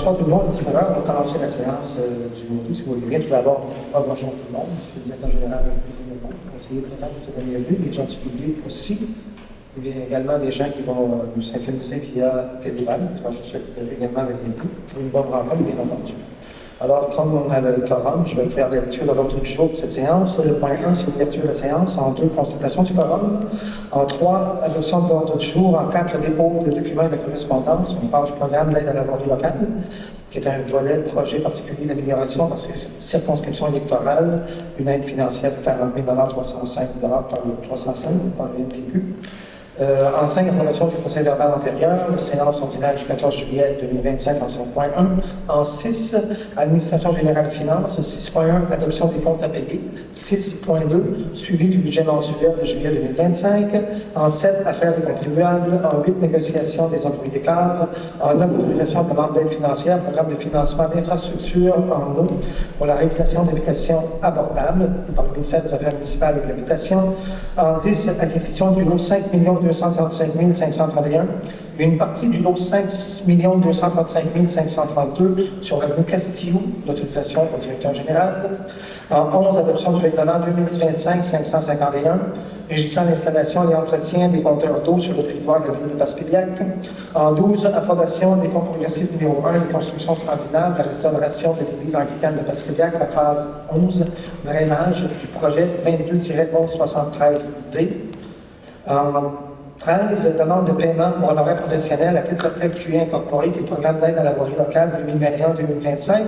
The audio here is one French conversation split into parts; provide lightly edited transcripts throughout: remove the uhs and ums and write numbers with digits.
Bonsoir tout le monde. On va commencer la séance du mois d'août, si vous voulez bien. Tout d'abord, bonjour tout le monde. Je suis le directeur général du conseiller présent pour cette année, les gens du public aussi. Il y a également des gens qui vont nous synchroniser via Telegram. Je souhaite également avec vous une bonne rencontre, bien entendu. Alors, comme on a le quorum, je vais faire la lecture de l'ordre du jour pour cette séance. Le point 1, c'est l'ouverture de la séance. En 2, constatation du quorum. En 3, adoption de l'ordre du jour. En 4, dépôt de documents et de correspondance. On parle du programme d'aide à la voirie locale, qui est un volet projet particulier d'amélioration dans ces circonscriptions électorales. Une aide financière de 40 000 305 par le 305 par le NTQ. En 5, approbation du procès verbal antérieur, la séance ordinaire du 14 juillet 2025 en 5.1. En 6, administration générale des finances, 6.1, adoption des comptes à payer, 6.2, suivi du budget mensuel de juillet 2025. En 7, affaires des contribuables. En 8, négociation des employés cadres. En 9, autorisation de demande d'aide financière, programme de financement d'infrastructures en eau pour la réalisation d'habitations abordables par le ministère des Affaires municipales et de l'habitation. En 10, acquisition du lot 5 235 531, une partie du lot 5 235 532 sur l'avenue Castillo, l'autorisation au directeur général. En 11, adoption du règlement 2025-551, régissant l'installation et l'entretien des compteurs d'eau sur le territoire de la ville de Passepédiac. En 12, approbation des comptes progressifs numéro 1, les constructions scandinaves, la restauration de l'église anglicane de Passepédiac, la phase 11, drainage du projet 22-1173D. En 13, demande de paiement pour honoraires professionnels à titre TELQI incorporé, qui est le programme d'aide à la voirie locale 2021-2025.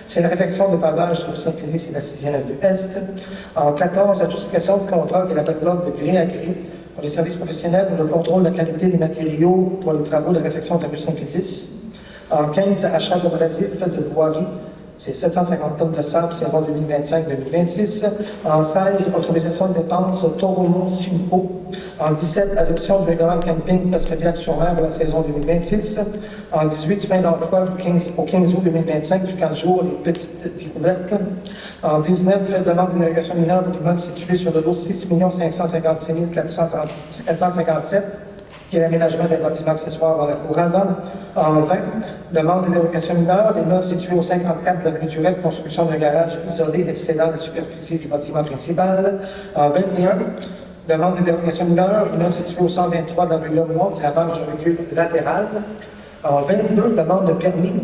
C'est la réfection de pavage au Saint-Pézis et la 6e avenue Est. En 14, adjudication de contrat et l'appel d'ordre de gré à gré pour les services professionnels pour le contrôle de la qualité des matériaux pour les travaux de réfection de la rue Saint-Pézis. En 15, achat d'abrasifs de voirie. C'est 750 tonnes de sable, saison 2025-2026. En 16, autorisation de dépenses Taureau-Simcoe. En 17, adoption du règlement de camping Passepédiac-sur-Mer de la saison 2026. En 18, fin d'emploi au 15 août 2025 du 15 jours, les petites découvertes. En 19, demande d'une délégation mineure de l'immeuble situé sur le lot 6 556 457. Qui est l'aménagement des bâtiments accessoires dans la cour avant. En 20, demande de dérogation mineure, l'immeuble situé au 54 de l'avenue Durette, construction d'un garage isolé excédant la superficie du bâtiment principal. En 21, demande de dérogation mineure, l'immeuble situé au 123 de l'avenue Lemoine, la marge de recul latérale. En 22, demande de permis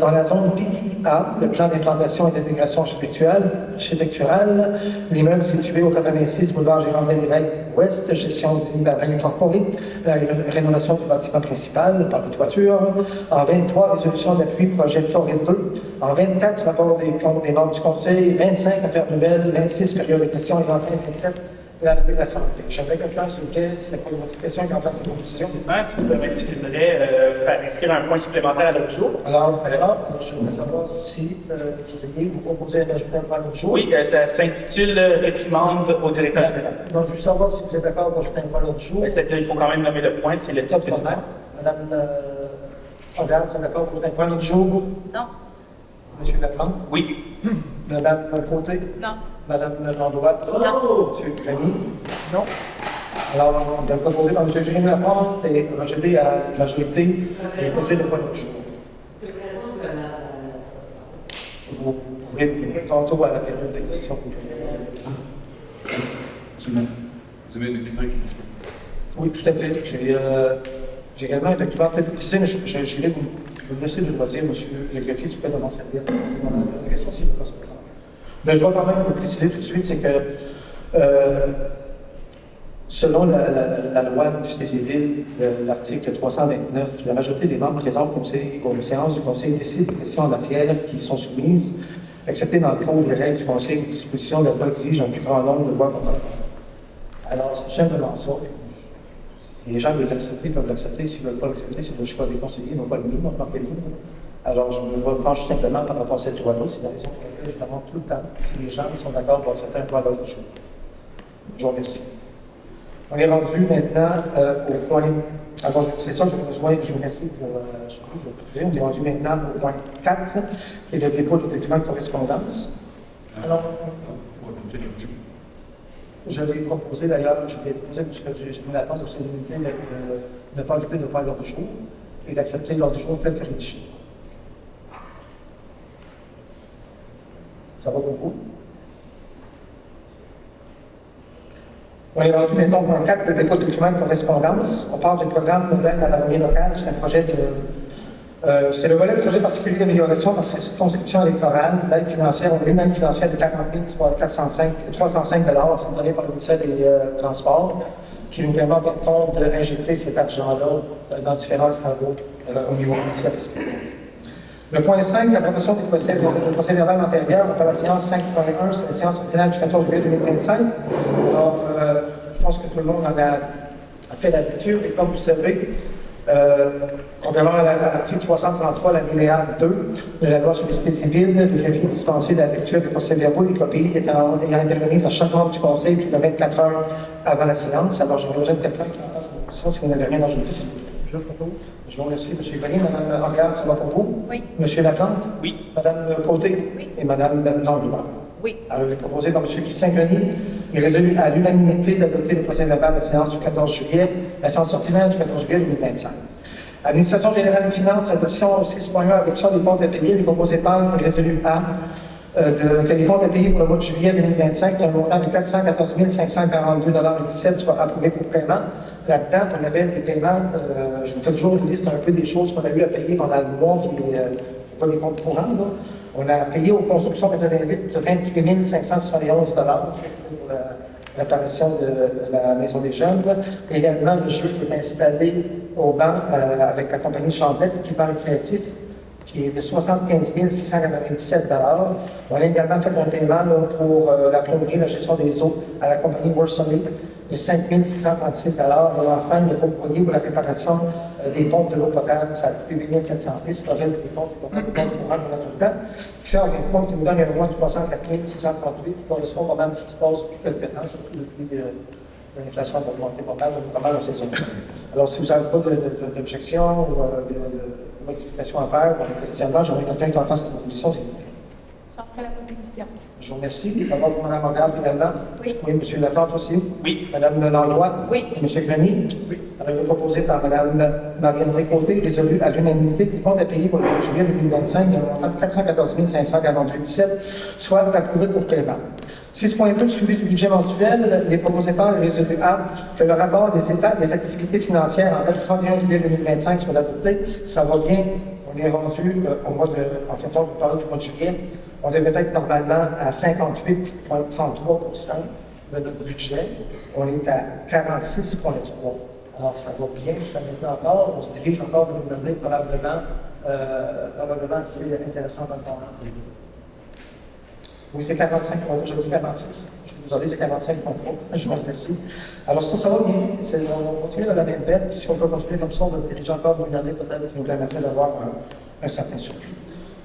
dans la zone PIA, le plan d'implantation et d'intégration architecturale, l'immeuble situé au 86 boulevard Gérard-Lévesque Ouest, gestion de l'immeuble incorporé, la rénovation du bâtiment principal par les toitures. En 23, résolution d'appui projet Forêt 2. En 24, rapport des comptes des membres du conseil. 25, affaires nouvelles. 26, période de questions. Et enfin, 27, la levée de la santé. J'aimerais quelqu'un, s'il vous plaît, s'il y a pas de votre question, qui en fasse sa proposition. Si vous me permettez, j'aimerais faire inscrire un point supplémentaire à l'ordre du jour. Alors, je voudrais savoir si vous ayez vous proposé d'ajouter un point à l'ordre du jour. Oui, ça s'intitule Réprimande au directeur général. Donc, je veux savoir si vous êtes d'accord pour ajouter un point à l'ordre du jour. C'est-à-dire qu'il faut quand même nommer le point, c'est le titre du point. Madame Hogarth, vous êtes d'accord pour ajouter un point à l'ordre du jour? Non. Monsieur Laplante? Oui. Madame Côté? Non. Madame Landroit? Non. Monsieur Gramy? Non. Alors, on a proposé par M. Jérémy Laplante et rejeté à la majorité et projet de point à l'ordre du jour. Vous pourrez tantôt à la période de questions. Vous avez un document qui est disponible? Oui, tout à fait. J'ai également un document peut-être précisé, mais je vais vous laisser le loisir, monsieur le greffier, s'il vous plaît, de m'en servir. La question, s'il vous plaît, se présente. Mais je vais quand même vous préciser tout de suite, c'est que selon la loi du Cité-Ville, l'article 329, la majorité des membres présents aux séances du Conseil décident des questions en matière qui sont soumises, excepté dans le code des règles du Conseil, les dispositions de la loi exigent un plus grand nombre de voix contre. Alors, c'est tout simplement ça. Si les gens veulent l'accepter, ils peuvent l'accepter. S'ils ne veulent pas l'accepter, c'est le choix des conseillers, non pas le mien, non pas le mien. Alors, je me repenche simplement par rapport à cette loi-là. C'est la raison pour laquelle je demande tout le temps si les gens sont d'accord pour accepter un point à l'autre jour. Je vous remercie. On est rendu maintenant au point. Alors, c'est ça, j'ai besoin, je vous remercie pour on est rendu maintenant au point 4, qui est le dépôt de documents de correspondance. Alors, il faut ajouter l'autre jour. Je l'ai proposé d'ailleurs, je l'ai proposé parce que j'ai mis l'attente de cette unité de ne pas ajouter de point à l'ordre du jour et d'accepter l'ordre du jour tel que rédigé. Ça va beaucoup. On est rendu maintenant au point 4 de dépôt de documents de correspondance. On parle du programme modèle à l'avenir local. C'est un projet de. C'est le volet de projet particulier d'amélioration par circonscription électorale. L'aide financière, on a une aide financière de 40 305 c'est donné par le ministère des Transports, qui nous permet en fin de compte d'injecter cet argent-là dans différents travaux au niveau municipal. Le point 5, l'approbation des procès verbal antérieur, on fait la séance 5.1, c'est la séance ordinaire du 14 juillet 2025. Alors, je pense que tout le monde en a fait la lecture, et comme vous savez, contrairement à l'article 333, l'alinéa 2 de la loi sur les cités civiles, le greffier dispensé de la lecture des procès-verbaux des copies ayant intervenu à chaque membre du conseil plus de 24 heures avant la séance. Alors, j'aurais besoin de quelqu'un qui en fasse la position si vous n'avez rien à ajouter, s'il vous plaît. Je propose. Je vous remercie, M. Grenier. Mme Angard, ça va pour vous? Oui. M. Laplante? Oui. Mme Côté? Oui. Et Mme Langlois? Oui. Alors, il est proposé par M. Christian Grenier. Il est résolu à l'unanimité d'adopter le procès-verbal de la séance du 14 juillet, la séance ordinaire du 14 juillet 2025. Administration générale des finances, adoption 6.1, adoption des comptes à payer. Il est proposé par le résolu A que les comptes à payer pour le mois de juillet 2025, d'un montant de 414 542,17 soient approuvés pour paiement. Là-dedans, on avait des paiements, je vous fais toujours une liste un peu des choses qu'on a eu à payer pendant le mois, qui n'est pas des comptes courants. Là. On a payé aux constructions 88 28 571 pour l'apparition de la Maison des Jeunes. Et également, le jeu qui est installé au banc avec la compagnie Chandette, équipement récréatif, qui est de 75 697 $. On a également fait un paiement là, pour la plomberie, la gestion des eaux à la compagnie Worsley de 5 636 $. Et enfin, le courrier pour la réparation des pompes de l'eau potable, ça a coûté 8 710 $. Le reste des comptes, c'est pas le compte courant qu'on a tout le temps. Ce qui fait en fin de compte qu'il nous donne un mois de 304 638 qui correspond pas mal à ce qui se passe depuis quelques temps, surtout depuis l'inflation a augmenté pas mal en saison. Alors, si vous n'avez pas d'objection ou de modification à faire, ou de questionnement, j'aimerais quelqu'un qui en fasse cette proposition, s'il vous plaît. J'en ferai la proposition. Je vous remercie. Ça va pour Mme Angard également? Oui. Oui, M. Laplante aussi? Oui. Mme Langlois? Oui. M. Grenier? Oui. Alors, proposé par Mme Marianne Côté, résolu à l'unanimité que les comptes à payer pour le mois de juillet 2025 d'un montant de 414 548,17 soit approuvé pour paiement. 6.2, suivi du budget mensuel, il est proposé par le résolu A que le rapport des états des activités financières en date du 31 juillet 2025 soit adopté. Ça va bien. On est rendu au mois de, en fait, on parle du mois de juillet. On devait être normalement à 58,33% de notre budget. On est à 46,3%. Alors, ça va bien jusqu'à maintenant encore. On se dirige encore vers une année probablement c'est intéressant encore. Oui, c'est 45,3. Je dis 46. Je suis désolé, c'est 45,3. Je vous remercie. Alors, ça va bien. On continue dans la même veine. Si on peut continuer comme ça, on va se diriger encore vers une année peut-être qui nous permettrait d'avoir un certain surplus.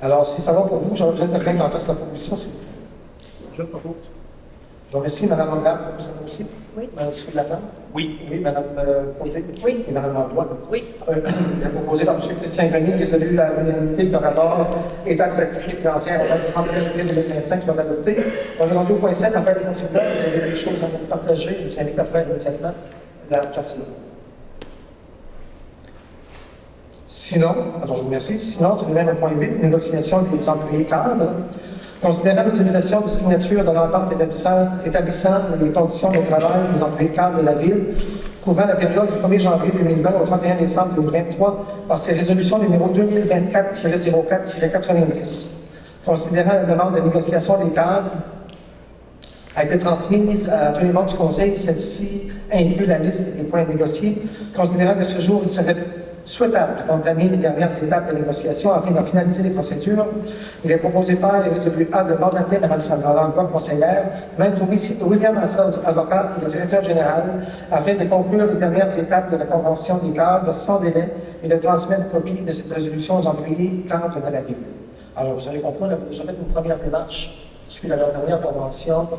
Alors, si ça va pour vous, j'aurais besoin de quelqu'un qui en fasse la proposition, s'il vous plaît. Je le propose. Je vous remercie, Mme Angard, pour cette aussi. Oui. Mme Laplante? Oui. Oui, Mme Côté? Oui. Et Mme Langlois? Oui. Proposé par M. Christian Grenier, résolu à l'unanimité que le rapport état des activités financières en date du 31 juillet 2025 soit adopté. On est rendu au point 7, affaires des contribuables. Vous avez des choses à nous partager. Je vous invite à faire immédiatement la place là. Sinon, alors je vous remercie. Sinon, c'est le même point 8, négociation des employés cadres. Considérant l'utilisation de signature de l'entente établissant les conditions de travail des employés cadres de la Ville, couvrant la période du 1er janvier 2020 au 31 décembre 2023 par ses résolutions numéro 2024-04-90. Considérant la demande de négociation des cadres a été transmise à tous les membres du Conseil, celle-ci inclut la liste des points négociés. Considérant que ce jour, il serait souhaitable d'entamer les dernières étapes de négociation afin de finaliser les procédures, il est proposé par les résolus A de mandater Mme Sandra Langlois, conseillère, Maître William Assad, avocat et le directeur général, afin de conclure les dernières étapes de la Convention des cadres sans délai et de transmettre copie de cette résolution aux employés cadres de la Ville. Alors, vous avez compris, on a déjà fait une première démarche suite à la dernière convention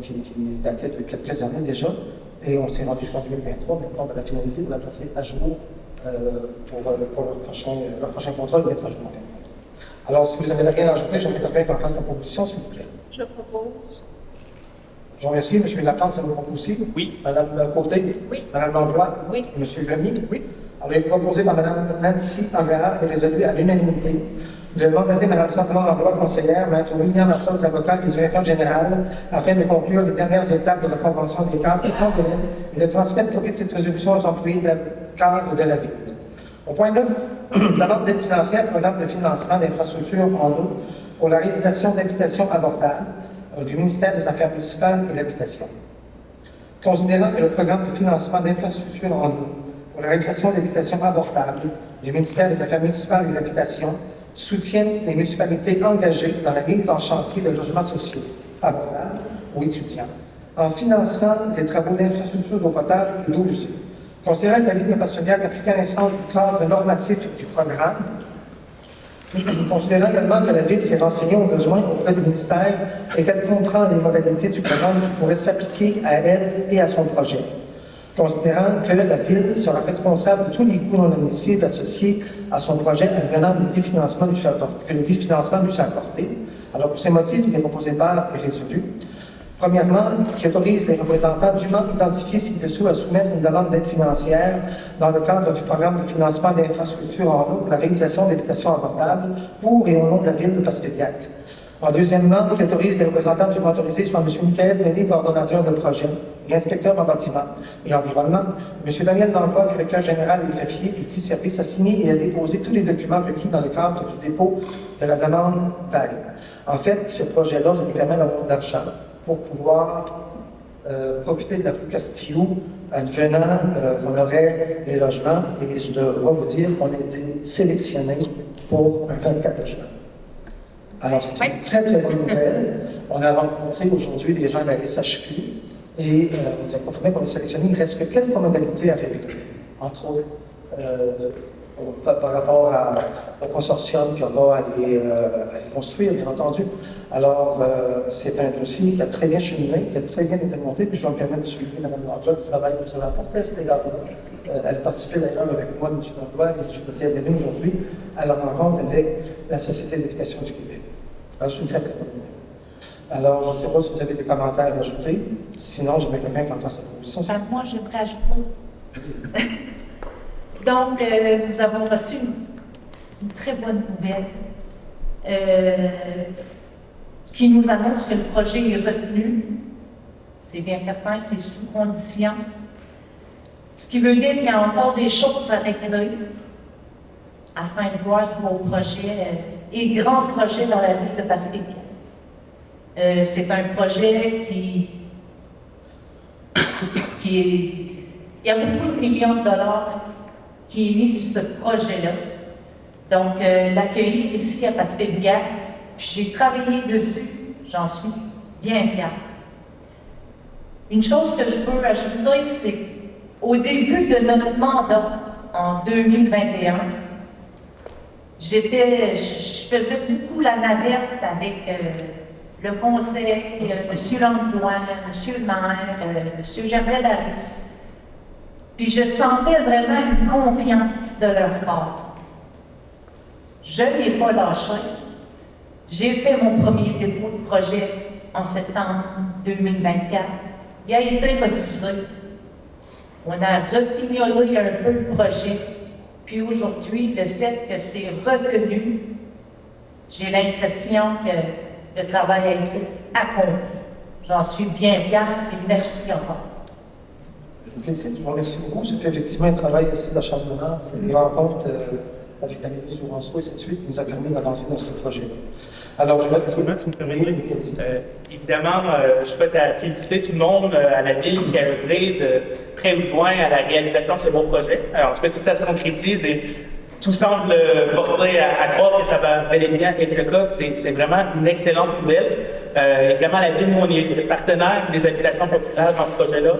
qui datait de quelques années déjà, et on s'est rendu jusqu'en 2023, maintenant on va la finaliser pour la placer à jour pour leur prochain contrôle, mettre à jour en fin de compte. Alors, si vous n'avez rien à ajouter, j'aimerais quelqu'un qui en fasse la proposition, s'il vous plaît. Je propose. Je vous remercie. M. Laplante, ça vous propose aussi? Oui. Mme Côté? Oui. Mme Langlois? Oui. M. Grenier? Oui. Alors, il est proposé par Mme Nancy Angara et résolu à l'unanimité de mandater Mme Sandra en droit conseillère, Maître William Assos, avocat et directeur général, afin de conclure les dernières étapes de la Convention des cadres sans délai et de transmettre copie de cette résolution aux employés de la cadre de la ville. Au point 9, la demande d'aide financière, programme de financement d'infrastructures en eau pour la réalisation d'habitations abordables du ministère des Affaires municipales et de l'Habitation. Considérant que le programme de financement d'infrastructures en eau pour la réalisation d'habitations abordables du ministère des Affaires municipales et de l'Habitation soutient les municipalités engagées dans la mise en chantier de logements sociaux abordables ou étudiants, en finançant des travaux d'infrastructures d'eau potable et d'eau usée. Considérant que la ville de Passepébiac a pris connaissance du cadre normatif du programme, considérant également que la ville s'est renseignée aux besoins auprès du ministère et qu'elle comprend les modalités du programme qui pourraient s'appliquer à elle et à son projet, considérant que la ville sera responsable de tous les coûts non admissibles associés à son projet advenant que le financement lui soit accordé. Alors, pour ces motifs, il est proposé par et résolu. Premièrement, qui autorise les représentants dûment identifiés ci-dessous à soumettre une demande d'aide financière dans le cadre du programme de financement d'infrastructures en eau pour la réalisation d'habitations abordables pour et au nom de la ville de Passepébiac. Deuxièmement, qui autorise les représentants dûment autorisés soit M. Michael Denis, coordonnateur de projet et inspecteur en bâtiment et environnement, M. Daniel Langlois, directeur général et greffier du dit service, a signé et a déposé tous les documents requis dans le cadre du dépôt de la demande d'aide. En fait, ce projet-là, ça nous permet d'avoir de l'argent pour pouvoir profiter de la rue Castillo, advenant qu'on aurait les logements, et je dois vous dire qu'on a été sélectionné pour 24 logements. Alors, c'est une très, très bonne nouvelle. On a rencontré aujourd'hui des gens de la SHQ et on nous a confirmé qu'on est sélectionné. Il reste que quelques modalités à régler, entre autres, par rapport au consortium qui va à les construire, bien entendu. Alors, c'est un dossier qui a très bien cheminé, qui a très bien été monté, puis je vais me permettre de souligner Mme Langlois du travail que vous avez apporté, c'était également. Elle a participé d'ailleurs avec moi, M. Langlois, et M. Potier aujourd'hui, à la rencontre avec la Société d'éducation du Québec. Alors, c'est une très, très bonne idée. Alors, je ne sais pas si vous avez des commentaires à ajouter. Sinon, j'aimerais quelqu'un qui en fasse la proposition. Moi, j'aimerais ajouter. Donc, nous avons reçu une très bonne nouvelle qui nous annonce que le projet est retenu. C'est bien certain, c'est sous condition. Ce qui veut dire qu'il y a encore des choses à régler afin de voir si mon projet est grand projet dans la ville de Passepébiac. C'est un projet qui est... Il y a beaucoup de millions de dollars qui est mis sur ce projet-là. Donc, l'accueillir ici à Passepébiac, j'ai travaillé dessus, j'en suis bien fière. Une chose que je peux ajouter, c'est qu'au début de notre mandat, en 2021, je faisais beaucoup la navette avec le conseil, M. Langlois, M. le maire, M. Gervais Harris. Puis je sentais vraiment une confiance de leur part. Je n'ai pas lâché. J'ai fait mon premier dépôt de projet en septembre 2024. Il a été refusé. On a refignolé un peu le projet. Puis aujourd'hui, le fait que c'est retenu, j'ai l'impression que le travail a été accompli. J'en suis bien fière et merci encore. Je vous félicite, je vous remercie beaucoup. J'ai fait effectivement un travail ici d'acharnement, des rencontres avec la ministre Lourenço et ainsi de suite, qui nous a permis d'avancer dans ce projet-là. Alors, je vais si vous me permettez, évidemment, je souhaite féliciter tout le monde à la ville qui a œuvré de près ou de loin à la réalisation de ce beau projet. Alors, en tout cas, si ça se concrétise et tout semble porter à croire que ça va bel et bien être le cas, c'est vraiment une excellente nouvelle. Évidemment, la ville, nous, on est partenaire des habitations populaires dans ce projet-là.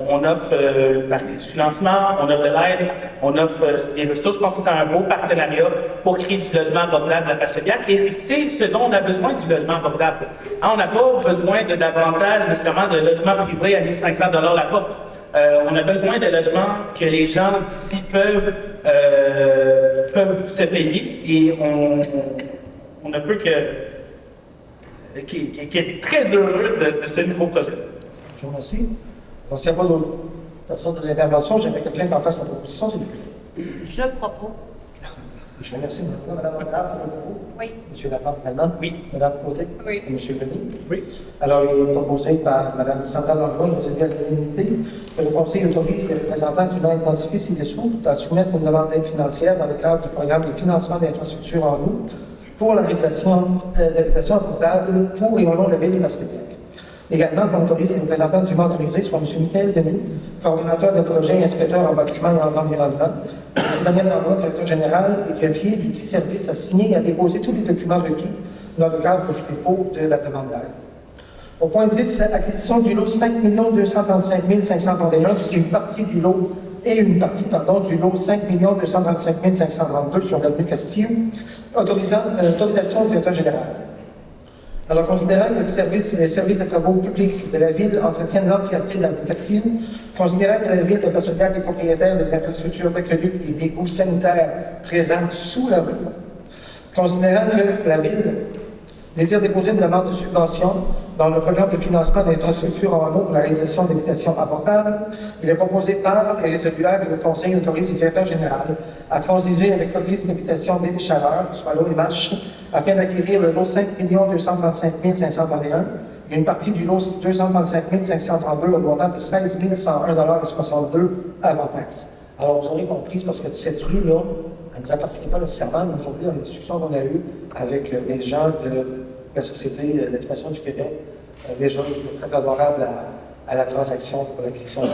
On offre une partie du financement, on offre de l'aide, on offre des ressources. Je pense que c'est un beau partenariat pour créer du logement abordable à Passepébiac. Et c'est ce dont on a besoin, du logement abordable. On n'a pas besoin de davantage nécessairement de logements privés à 1 500 $ la porte. On a besoin de logements que les gens d'ici peuvent se payer. Et on ne peut qui est très heureux de ce nouveau projet. Je vous remercie. Donc, s'il n'y a pas d'autres personnes de l'intervention, j'aimerais quelqu'un qui en fasse la proposition, s'il vous plaît. Je propose. Je remercie Mme Lagarde, c'est beaucoup. Oui. M. Laplante également. Oui. Mme Côté. Oui. Et M. Denis. Oui. Alors, il est proposé par Mme Chantal Langlois, résolu à l'unanimité, que le Conseil autorise les représentants du non identifié ci-dessous à soumettre une demande d'aide financière dans le cadre du programme de financement d'infrastructures en eau pour la réalisation d'habitations abordables pour et au nom de la ville de Passepédiac. Également, on autorise les représentants du autorisé, soit M. Michael Denis, coordonnateur de projet, inspecteur en bâtiment et en environnement, M. Daniel Langlois, directeur général et greffier du dit service, à signer et à déposer tous les documents requis dans le cadre du dépôt de la demande d'aide. Au point 10, acquisition du lot 5 235 531, qui est une partie du lot du lot 5 235 532 sur l'avenue Castille, autorisation du directeur général. Alors, considérant que les services de travaux publics de la Ville entretiennent l'entièreté de l'avenue Castille, considérant que la Ville de Passepédiac est propriétaire des infrastructures d'aqueduc et d'égouts sanitaires présentes sous la rue, considérant que la Ville désire déposer une demande de subvention dans le programme de financement d'infrastructures en eau pour la réalisation d'habitations abordables, il est proposé par et résolu que le Conseil autorise le directeur général à transiger avec l'Office d'habitation Baie des Chaleurs, soit l'OMH, afin d'acquérir le lot 5 235 531 et une partie du lot 235 532 au montant de 16 101,62 avant taxe. Alors, vous aurez compris, parce que cette rue-là, elle ne nous appartient pas nécessairement, mais aujourd'hui, dans les discussions qu'on a eues avec les gens de la Société d'habitation du Québec, déjà, ils étaient très favorables à la transaction pour l'acquisition de l'eau.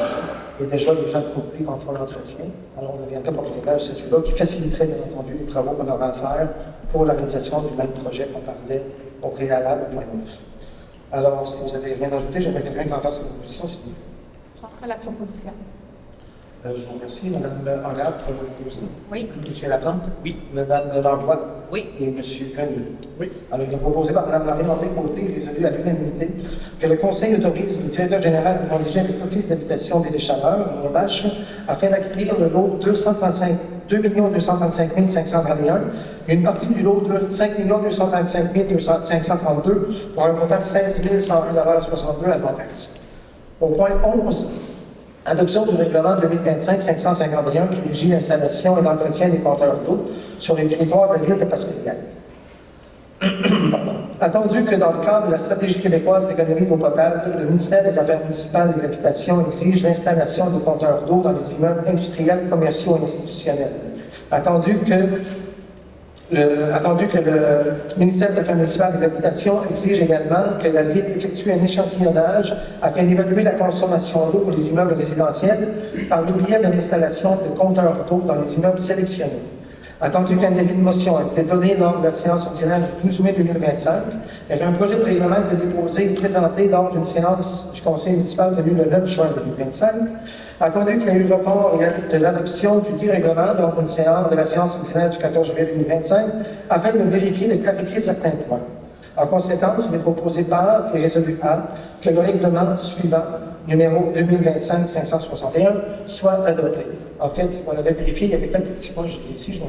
Et déjà, les gens de public en font l'entretien. Alors, on deviendrait propriétaire de cette rue-là, qui faciliterait, bien entendu, les travaux qu'on aura à faire pour la réalisation du même projet qu'on parlait au préalable au point 9. Alors, si vous avez rien à ajouter, j'aimerais quelqu'un qui en fasse une proposition, s'il vous plaît. J'en ferai la proposition. Je vous remercie. Mme Anglade, vous avez aussi. Oui. M. Laplante. Oui. Mme Langlois. Oui. Et M. Grenier. Oui. Alors, il est proposé par Mme Marie-André Côté, résolu à l'unanimité, que le Conseil autorise le directeur général à transiger avec l'Office d'habitation des Chaleurs, l'OMH, afin d'acquérir le lot 2 235 531 et une partie du lot de 5 235 532 pour un montant de 16 101,62 avant taxe. Au point 11, adoption du règlement 2025-551 qui régit l'installation et l'entretien des compteurs d'eau sur les territoires de la ville de Passepédiac. Attendu que dans le cadre de la stratégie québécoise d'économie d'eau potable, le ministère des Affaires municipales et de l'Habitation exige l'installation de compteurs d'eau dans les immeubles industriels, commerciaux et institutionnels. Attendu que le ministère des Affaires municipales et de l'Habitation exige également que la Ville effectue un échantillonnage afin d'évaluer la consommation d'eau pour les immeubles résidentiels par le biais de l'installation de compteurs d'eau dans les immeubles sélectionnés. Attendu qu'un début de motion a été donné lors de la séance ordinaire du 12 mai 2025 et qu'un projet de règlement a été déposé et présenté lors d'une séance du Conseil municipal tenue le 9 juin 2025, attendu qu'il y a eu report de l'adoption du dit règlement lors d'une séance de la séance ordinaire du 14 juillet 2025 afin de vérifier et de clarifier certains points. En conséquence, il est proposé par et résolu à que le règlement suivant, numéro 2025-561, soit adopté. En fait, on avait vérifié, il y avait quelques petits points, je dis ici, je vous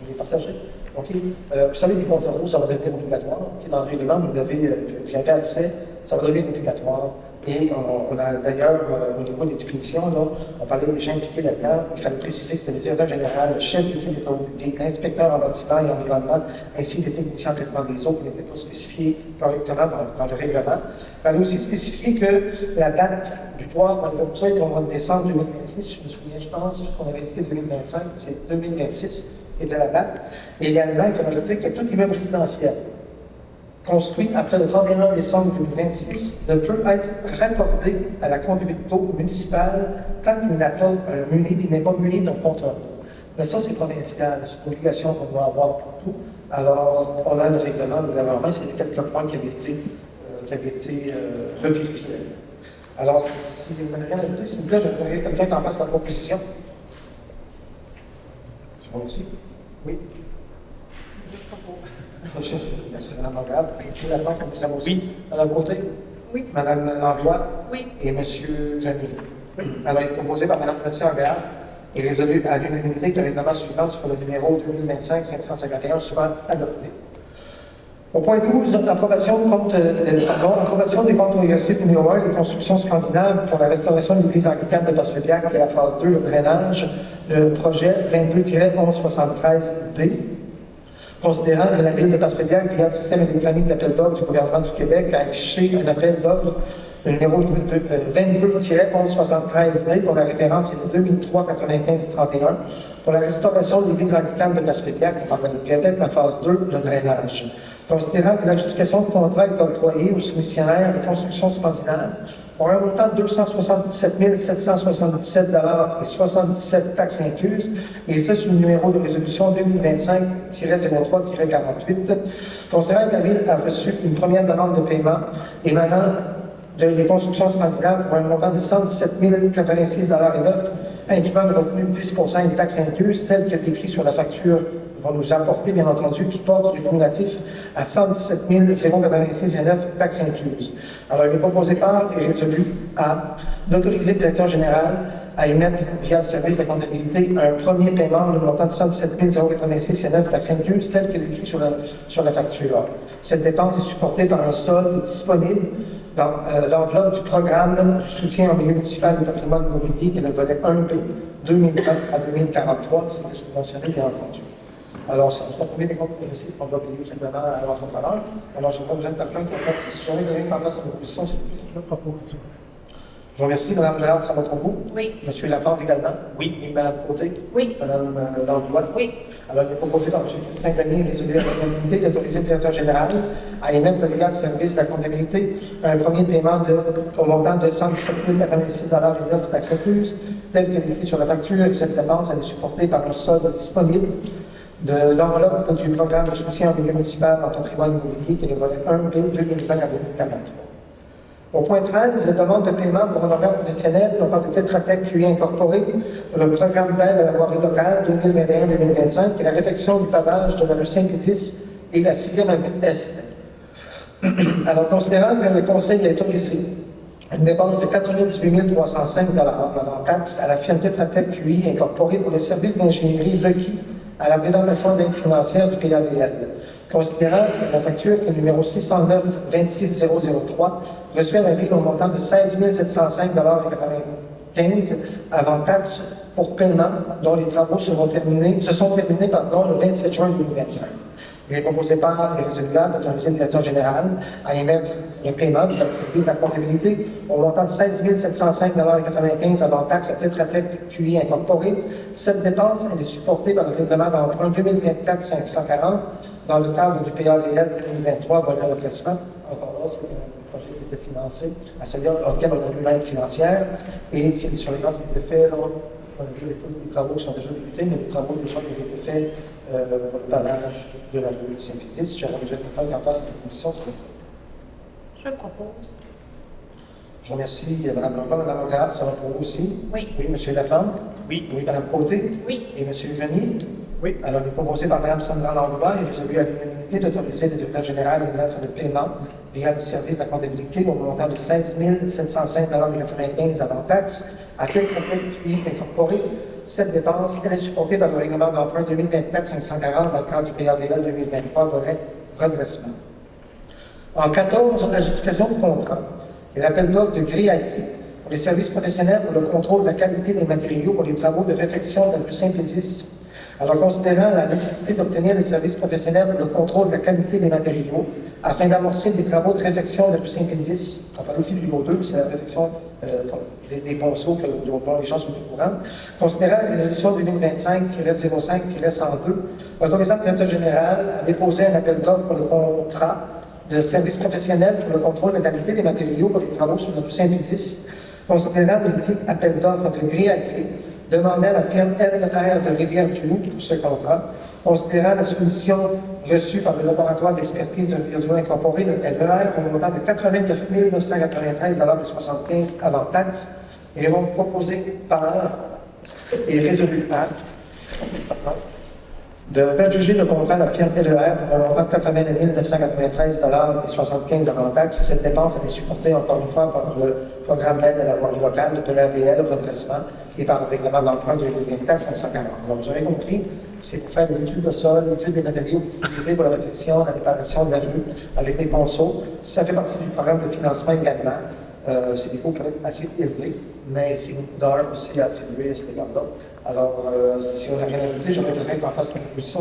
les partager. Okay. Vous savez, les compteurs d'eau, ça va devenir obligatoire. Okay. Dans le règlement, vous avez accès, ça va devenir obligatoire. Et on a d'ailleurs, au niveau des définitions, là, on parlait des gens impliqués là-dedans. Il fallait préciser que c'était le directeur général, le chef d'équipe des travaux publics, l'inspecteur en bâtiment et environnement, ainsi que les techniciens en traitement des eaux qui n'étaient pas spécifiés correctement dans le règlement. Il fallait aussi spécifier que la date butoir, on avait besoin au mois de décembre 2026, je me souviens, je pense qu'on avait indiqué 2025, c'est 2026 qui était la date. Et également, il faut ajouter que tout immeuble résidentiel construit après le 31 décembre 2026 ne peut être raccordé à la conduite d'eau municipale tant qu'il n'est pas muni d'un compteur d'eau. Mais ça, c'est provincial, c'est une obligation qu'on doit avoir pour tout. Alors, on a le règlement du gouvernement, c'est quelques points qui avaient été revérifiés. Alors, si vous n'avez rien à ajouter, s'il vous plaît, j'aimerais quelqu'un qui en fasse la proposition. C'est bon aussi? Oui. Merci, Mme Lagarde. M. Laplante, comme vous savez aussi. Mme Côté? Oui. Mme Langlois? Oui. Et M. Grenier? Oui. Alors, il est proposé par Mme Lagarde et résolu à l'unanimité que le règlement suivant sur le numéro 2025-551 soit adopté. Au point 12, approbation des comptes progressifs numéro 1, les constructions scandinaves pour la restauration de l'église anglicane de Bassepiac et la phase 2, le drainage, le projet 22-1173D. Considérant que la ville de Bassepiac, via le système électronique d'appel d'offres du gouvernement du Québec, a affiché un appel d'offres le numéro 22-1173D, dont la référence est le 2003-95-31, pour la restauration de l'église anglicane de Bassepiac par la bibliothèque, la phase 2, le drainage. Considérant que l'adjudication de contrat est octroyée aux soumissionnaires de construction scandinave pour un montant de 277 777 $ et 77 taxes incluses, et ça sous le numéro de résolution 2025-03-48, considérant que la Ville a reçu une première demande de paiement émanant des constructions scandinaves pour un montant de 117 086 $ et 9, incluant une retenue de 10 % et des taxes incluses, telle que décrit sur la facture vont nous apporter, bien entendu, qui porte du cumulatif à 117 086 et 9 taxes incluses. Alors, il est proposé par et résolu à d'autoriser le directeur général à émettre via le service de comptabilité un premier paiement de montant de 117 086 et 9 taxes incluses, tel que décrit sur la facture. Cette dépense est supportée par un solde disponible dans l'enveloppe du programme du soutien au milieu municipal du patrimoine immobilier, qui est le volet 1B 2020 à 2043, c'était subventionné, bien entendu. Alors, ça va trouver des comptes progressifs qu'on doit payer tout simplement à l'entrepreneur. Alors, je n'ai pas besoin de quelqu'un qui en fasse, si j'en ai quelqu'un qui en fasse une proposition, c'est je propose. Je vous remercie, Mme Gérard, ça va pour vous? Oui. M. Laplante également? Oui. Et Mme Côté? Oui. Mme Langlois? Oui. Alors, il est proposé par M. Christian Grenier, résolu à la comptabilité, d'autoriser le directeur général à émettre via le service de la comptabilité un premier paiement au montant de 117 086 $ et 9 taxes incluses, tel que décrit sur la facture, et cette dépense elle est supportée par un solde disponible de l'enveloppe du programme de soutien au milieu municipal en patrimoine immobilier, qui est le volet 1B 2020 à 2043. Au point 13, la demande de paiement pour honoraires professionnels, on parle de Tetra Tech QI incorporé, le programme d'aide à la voirie locale 2021-2025, et la réfection du pavage de la rue Saint-Pétis et la 6e avenue Est. Alors, considérant que le Conseil a autorisé une dépense de 98 305 $ avant taxe à la firme Tetra Tech QI incorporée pour les services d'ingénierie requis à la présentation d'aide financière du PAVL. Considérant que la facture, qui est le numéro 609 26003, reçoit la Ville au montant de 16 705 $ et 95 avant taxe pour paiement, dont les travaux se sont terminés le 27 juin 2025. Il est proposé par et résolu d'autoriser le directeur général à émettre le paiement via le service de la comptabilité au montant de 16 705 $ et 95 avant taxe à Tetra Tech QI incorporé. Cette dépense elle est supportée par le règlement d'emprunt 2024-540 dans le cadre du PAVL 2023 volet redressement. Encore là, c'est un projet qui était financé à celui auquel on a eu l'aide financière et c'est sur les bases qui étaient faits. Les travaux qui sont déjà débutés, mais les travaux déjà qui ont été faits pour le pavage de la rue Saint-Pétis. J'aurais besoin de quelqu'un qui en fasse une proposition. Je propose. Je remercie Mme Lambert, Mme Lambert, ça va pour vous aussi? Oui. Oui, M. Laplante? Oui. Oui, Mme Côté? Oui. Et M. Grenier? Oui. Alors, il est proposé par Mme Sandra Langlois et résolu à l'unanimité d'autoriser le directeur général à émettre le paiement via le service de la comptabilité au montant de 16 705 $ et 95 avant taxe à Tetra Tech QI incorporé. Cette dépense, elle est supportée par le règlement d'emprunt 2024-540 dans le cadre du PAVL 2023 volet redressement. En 14, l'adjudication de contrat et l'appel d'offres de gré à gré pour les services professionnels pour le contrôle de la qualité des matériaux pour les travaux de réfection de la rue Saint-Pétis. Alors, considérant la nécessité d'obtenir des services professionnels pour le contrôle de la qualité des matériaux, afin d'amorcer des travaux de réfection de la rue Saint-Pétis, on parle ici du niveau 2, c'est la réfection des ponceaux dont les gens sont au courant, considérant la résolution 2025-05-102, autorisant le directeur général à déposer un appel d'offres pour le contrat de services professionnels pour le contrôle de la qualité des matériaux pour les travaux sur la rue Saint-Pétis, considérant le type appel d'offres de gré à gré, demandant à la firme LR de Rivière-du-Loup pour ce contrat, considérant la soumission reçue par le laboratoire d'expertise de Rivière-du-Loup incorporé, le LER, au montant de 89 993 $ et 75 avant taxe, et vont proposer par et résolu à d'adjuger le contrat à la firme LER pour un montant de 89 993 $ et 75 avant taxe. Cette dépense a été supportée encore une fois par le programme d'aide à la voirie locale, le PAVL, redressement, et par le règlement d'emprunt 2024-540. Donc, vous aurez compris, c'est pour faire des études de sol, l'étude des matériaux utilisés pour la réfection, la réparation de la rue avec les ponceaux. Ça fait partie du programme de financement également. C'est des coûts quand même assez élevés, mais c'est beaucoup d'heures aussi à attribuer à cet égard-là. Alors, si on n'a rien ajouté, j'aimerais quelqu'un qui en fasse la proposition.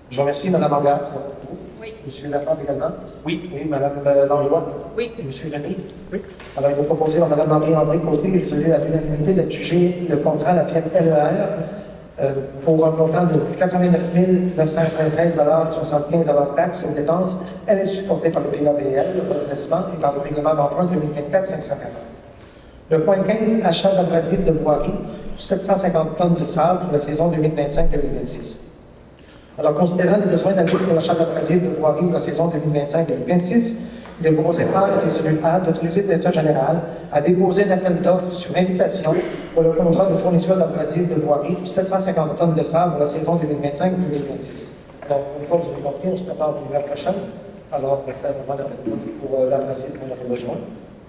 Je vous remercie, Mme Angard. Oui. M. Laplante également. Oui. Oui, Mme Langlois. Oui. Et M. Rémy. Oui. Alors, il est proposé par Mme Marie-André Côté et résolu à l'unanimité d'adjuger le contrat à la firme LER pour un montant de 89 993,75 $ taxes et dépenses. Elle est supportée par le PAVL, le redressement et par le règlement d'emprunt 2024-540. Le point 15, achat d'abrasifs de voirie, 750 tonnes de sable pour la saison 2025-2026. Alors, considérant les besoins d'appui pour l'achat d'abrasifs de voirie pour la saison 2025-2026, il est proposé par le résolu A d'autoriser le directeur général à déposer un appel d'offres sur invitation pour le contrat de fourniture d'abrasifs de voirie pour 750 tonnes de sable pour la saison 2025-2026. Alors, une fois que vous avez compris, on se prépare pour l'hiver prochain. Alors, on va faire vraiment l'appel d'offres pour l'abrasif qu'on aurait besoin.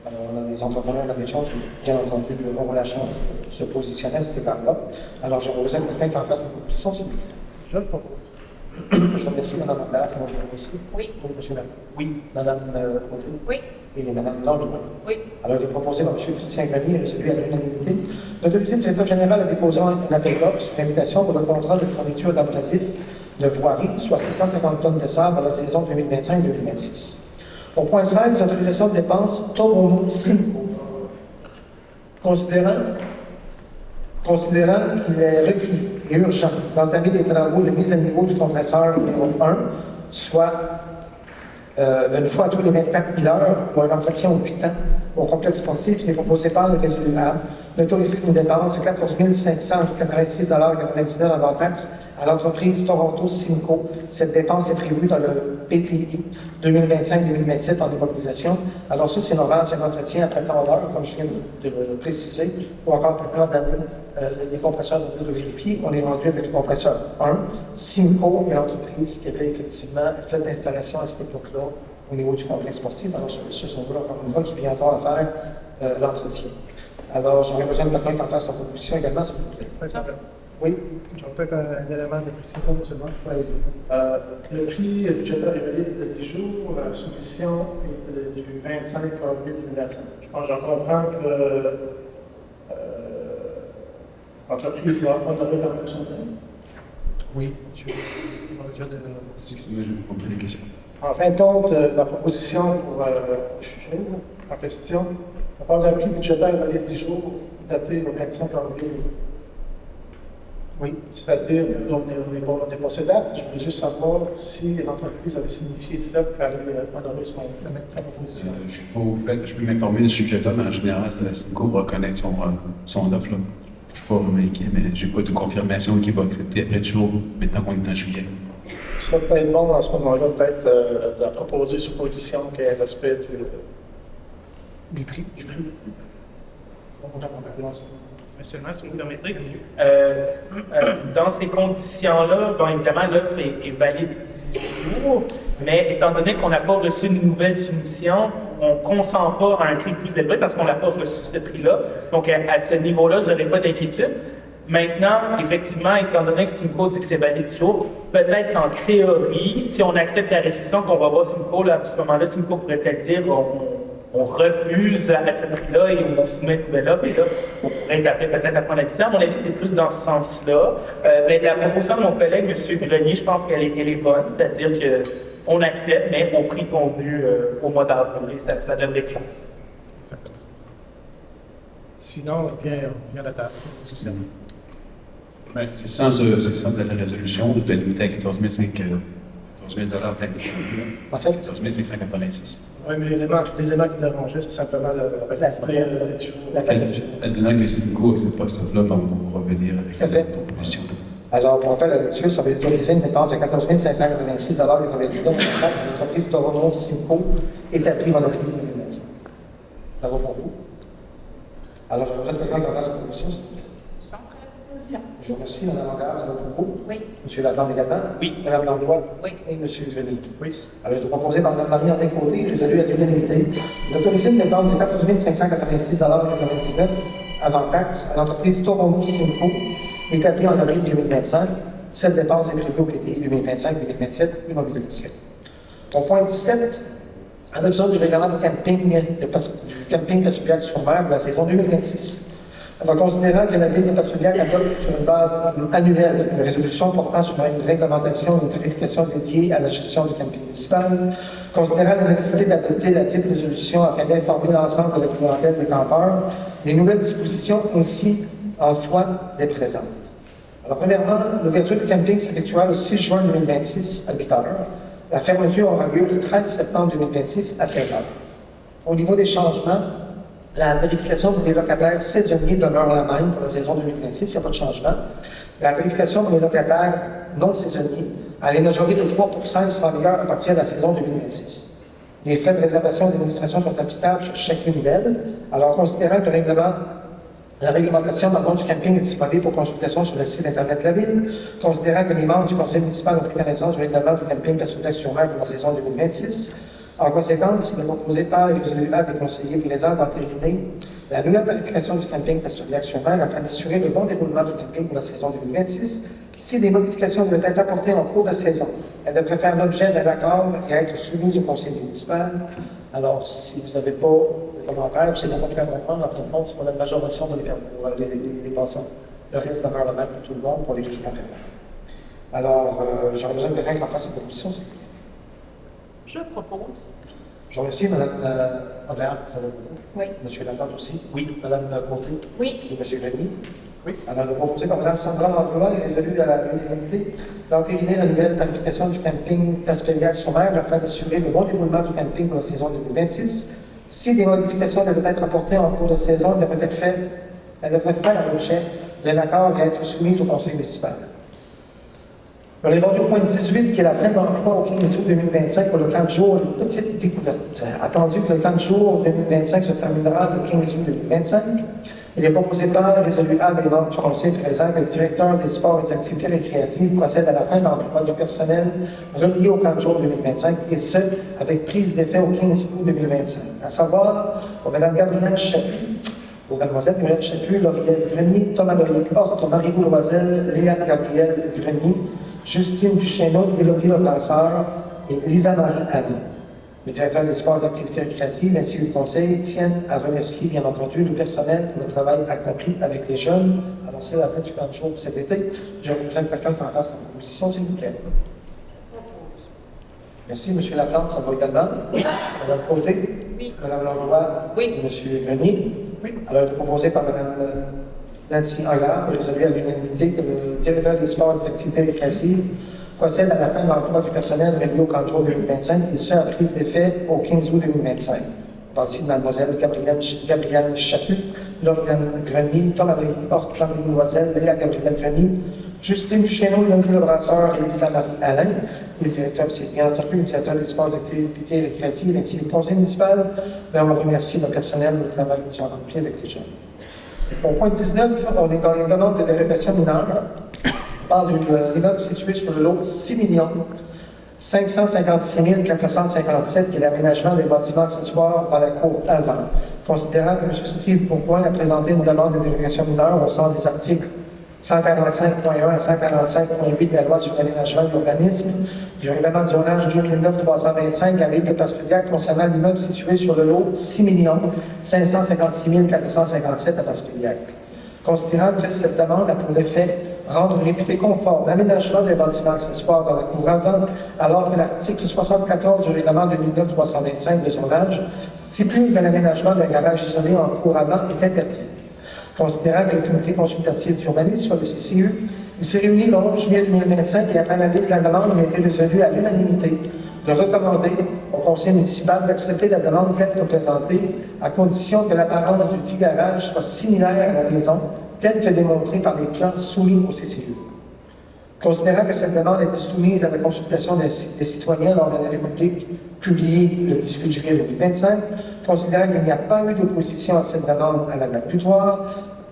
Alors, on a des entrepreneurs dans les chances, bien entendu, auront la chance de se positionner à cet égard-là. Alors, j'ai besoin de quelqu'un qui en fasse la proposition, s'il vous plaît. Je le propose. Je remercie Mme Mandela, c'est mon bureau aussi. Oui. Oui, M. Martin. Oui. Mme Côté. Oui. Et Mme Langlois. Oui. Alors, il est proposé par M. Christian Grenier et celui à l'unanimité d'autoriser le directeur général à déposer un appel d'offres sur invitation pour le contrat de fourniture d'abrasifs de voirie, soit 750 tonnes de sable dans la saison 2025-2026. Au point 16, autorisation de dépenses Toromo Simco. Considérant qu'il est requis et urgent d'entamer les travaux de mise à niveau du compresseur numéro 1, soit une fois tous les 24 000 heures ou un entretien aux 8 ans au complexe sportif, il est proposé par le résolu A d'autoriser une dépense de 14 586,99 $ avant taxe à l'entreprise Toronto Simco. Cette dépense est prévue dans le PTI 2025-2027 en démobilisation. Alors ça, c'est normal, c'est un entretien après tant d'heures, comme je viens de le préciser, ou encore après tant d'années. Les compresseurs doivent dire de vérifier qu'on est rendu avec le compresseur 1. Simco est l'entreprise qui avait effectivement fait l'installation à cette époque-là au niveau du complexe sportif. Alors, ce sont là, encore une fois, qui viendront à faire l'entretien. Alors, j'aurais besoin de quelqu'un qui en fasse la proposition également, s'il vous plaît. Oui. J'aurais peut-être un élément de précision, M. le maire. Allez-y. Le prix budgétaire est valide de 10 jours, la soumission est du 25 avril 2025. Je pense que j'en comprends que l'entreprise doit honorer la fonction de Oui, Excusez-moi, je n'ai pas compris les questions. En fin de compte, la proposition pour en question, on parle d'un prix budgétaire valide 10 jours, daté au 25 avril. Oui, c'est-à-dire qu'on n'est pas ces dates. Je voulais juste savoir si l'entreprise avait signifié le fait qu'elle allait honorer sa proposition. Je ne suis pas au fait, je peux m'informer de ce sujet-là, mais en général, Simco va reconnaître son offre-là. Je ne suis pas vraiment inquiet, mais je n'ai pas de confirmation qu'il va accepter après 10 jours, maintenant qu'on est en juillet. Ce serait peut-être bon, à ce moment-là, peut-être de proposer sous condition qu'il y ait respect du prix. Monsieur le maire, si vous me permettez, dans ces conditions-là, bon, évidemment, l'offre est valide 10 jours, mais étant donné qu'on n'a pas reçu une nouvelle soumission, on ne consent pas à un prix plus élevé parce qu'on n'a pas reçu ce prix-là. Donc, à ce niveau-là, je n'aurais pas d'inquiétude. Maintenant, effectivement, étant donné que Simco dit que c'est valide 10 jours, peut-être qu'en théorie, si on accepte la restriction qu'on va voir Simco, là, à ce moment-là, Simco pourrait peut-être dire on refuse à ce prix-là et on soumet une nouvelle offre. Et là, on pourrait être appelé peut-être à prendre la décision. À mon avis, c'est plus dans ce sens-là. Mais la proposition de mon collègue, M. Grenier, je pense qu'elle est bonne, c'est-à-dire qu'on accepte, mais au prix convenu au mois d'avril. Ça donne des classes. Sinon, on vient à la table. Ouais, c'est sans ce centre de la résolution, de limiter à 14 000 En fait, 14 586. Oui, mais l'élément qui dérangeait, c'est simplement la Maintenant que Simco accepte pas cette offre-là, on va revenir avec la proposition. alors, pour faire la lecture, ça va autoriser une dépense de 14 586 $ et 98 $ à l'entreprise Toronto Simco établie en octobre 2020. Ça va pour vous? Alors, je remercie quelqu'un qui en fasse la proposition. Je vous remercie, Mme Angard, c'est votre propos. Oui. M. Laplante également. Oui. Mme Langlois. Oui. Et M. Grenier. Oui. Alors, il est proposé par Mme Marie-André Côté, résolu à l'unanimité, d'autoriser une dépense de 14 586,99 $ avant taxe à l'entreprise Toronto Simco établie en avril 2025. Celle de base est prévue au PDI 2025-2027, immobilisation. Au point 17, adoption du règlement du camping Passepébiac-sur-Mer de la saison 2026. En considérant que la ville de Passepébiac adopte sur une base annuelle une résolution portant sur une réglementation et une tarification dédiée à la gestion du camping municipal, considérant la nécessité d'adopter la dite résolution afin d'informer l'ensemble de la clientèle des campeurs des nouvelles dispositions ainsi en foi des présentes. Alors, premièrement, l'ouverture du camping s'effectuera le 6 juin 2026 à 8 h. La fermeture aura lieu le 13 septembre 2026 à 16 h. Au niveau des changements, la tarification pour les locataires saisonniers demeure la même pour la saison 2026, il n'y a pas de changement. La tarification pour les locataires non saisonniers, elle est majorée de 3 % et sera en vigueur à partir de la saison 2026. Les frais de réservation et d'administration sont applicables sur chacune d'elles. Alors, considérant que la réglementation du camping est disponible pour consultation sur le site Internet de la Ville, considérant que les membres du conseil municipal ont pris connaissance du règlement du camping Passepébiac-sur-Mer pour la saison 2026, en conséquence, il est proposé par les résolutions des conseillers présents d'entériner la nouvelle tarification du camping Passepébiac-sur-Mer afin d'assurer le bon déroulement du camping pour la saison 2026. Si des modifications doivent être apportées en cours de saison, elles devraient faire l'objet d'un accord et être soumises au conseil municipal. Alors, si vous n'avez pas de commentaires, c'est mon premier amendement, en fin de compte, c'est pour la majoration de les passants. Le reste demeure le même pour tout le monde, pour les résidents. Alors, j'aurais besoin de quelqu'un qui en fasse cette proposition, s'il vous plaît. Je propose. Je remercie Mme Andréane, Oui. M. Laplante aussi. Oui. Mme Côté. Oui. Et M. Grenier. Oui. Alors, proposé par Mme Sandra Langlois est résolu à l'unanimité d'entériner la nouvelle tarification du camping Passepébiac-sur-Mer afin d'assurer le bon déroulement du camping pour la saison 2026. Si des modifications devaient être apportées en cours de saison, elles devraient faire l'objet d'un accord et être soumises au conseil municipal. On est rendu au point 18, qui est la fin de l'emploi au 15 août 2025 pour le camp de jour. Une petite découverte. Attendu que le camp de jour 2025 se terminera le 15 août 2025. Il est proposé par résolu A des membres du conseil présent que le directeur des sports et des activités récréatives procède à la fin de l'emploi du personnel relié au camp de jour 2025, et ce, avec prise d'effet au 15 août 2025. À savoir, pour Mme Gabrielle Chaput, pour Mlle Gabrielle Chaput, Lauriette Grenier, Thomas Loïc Horte, Marie-Lou Loisel, Léa Gabrielle Grenier, Justine Duchesneau, Élodie Lebrasseur et Lisa-Marie Allen. Le directeur des sports et activités récréatives ainsi que le conseil tiennent à remercier, bien entendu, le personnel pour le travail accompli avec les jeunes. Alors, c'est la fin du camp de jour cet été. J'aurais besoin de quelqu'un qui en fasse la proposition, s'il vous plaît. Merci, M. Laplante, ça va également. Oui. Mme Côté. Oui. Mme Langlois. Oui. Et M. Grenier. Oui. Alors, proposé par Mme Nancy Hollard, résolu à l'unanimité que le directeur des sports et des activités récréatives procède à la fin de l'emploi du personnel relié au camp de jour 2025, et ce, à prise d'effet au 15 août 2025. On parle ici de Mlle Gabrielle Chaput, Lauriane Grenier, Thomas Horte, Marie-Lou Loisel, Léa Gabrielle Grenier, Justine Duchesneau, Élodie Lebrasseur et Lisa-Marie Alain. Le directeur, c'est bien entendu le directeur des sports et activités récréatives ainsi que le conseil municipal. On remercie le personnel pour le travail qu'ils ont accompli avec les jeunes. Au point 19, on est dans les demandes de dérogation mineure. On parle d'un immeuble situé sur le lot 6 556 457, qui est l'aménagement des bâtiments accessoires dans la cour avant. Considérant que M. Steve Bourgoin a présenté une demande de dérogation mineure au sens des articles 145.1 à 145.8 de la loi sur l'aménagement de l'urbanisme, du règlement du zonage 2009-325 de la ville de Passepébiac concernant l'immeuble situé sur le lot 6 556 457 à Passepébiac. Considérant que cette demande a pour effet rendre réputé conforme l'aménagement des bâtiments accessoires dans la cour avant, alors que l'article 74 du règlement 2009-325 de zonage stipule que l'aménagement d'un garage isolé en cour avant est interdit. Considérant que le comité consultatif d'urbanisme, soit le CCU, il s'est réuni le 11 juillet 2025 et après analyse de la demande, il a été résolu à l'unanimité de recommander au conseil municipal d'accepter la demande telle que présentée, à condition que l'apparence du dit garage soit similaire à la maison, telle que démontrée par les plans soumis au CCU. Considérant que cette demande a été soumise à la consultation des citoyens lors de la République publiée le 18 juillet 2025, considérant qu'il n'y a pas eu d'opposition à cette demande à la date butoir,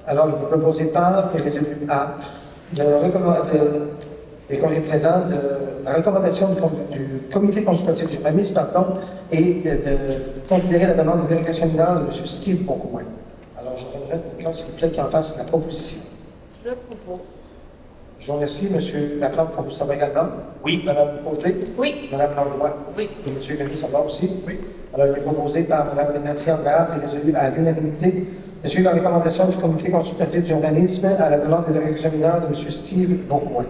alors il est proposé par et résolu à des conseils présents de la recommandation du comité consultatif d'urbanisme et de considérer la demande de dérogation mineure de M. Steve Bourgoin. Alors, je regrette maintenant, s'il vous plaît, qu'il en fasse la proposition. Je propose. Je vous remercie, M. Laplante, pour ça va également. Oui. Mme Côté. Oui. Mme Langlois. Oui. Et M. Denis, ça va aussi. Oui. Alors, il est proposé par Mme Nathalie Andréat et résolu à l'unanimité de suivre la recommandation du comité consultatif d'urbanisme à la demande des directions mineures de M. Steve Bourgoin.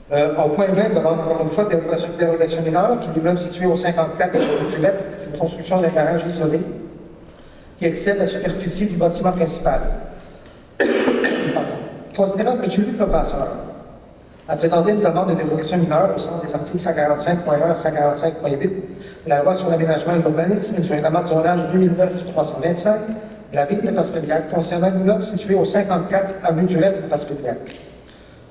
Au point 20, demande encore une fois dérogation mineure, qui est lui-même situé au 54 de Tulette, une construction d'un garage isolé qui excède la superficie du bâtiment principal. Considérant que M. Luc Lebrasseur a présenté une demande de dérogation mineure au sens des articles 145.1 à 145.8 de la loi sur l'aménagement et l'urbanisme et du règlement de zonage 2009-325, la ville de Passepédiac concernant l'immeuble situé au 54 avenue Durette de Passepédiac.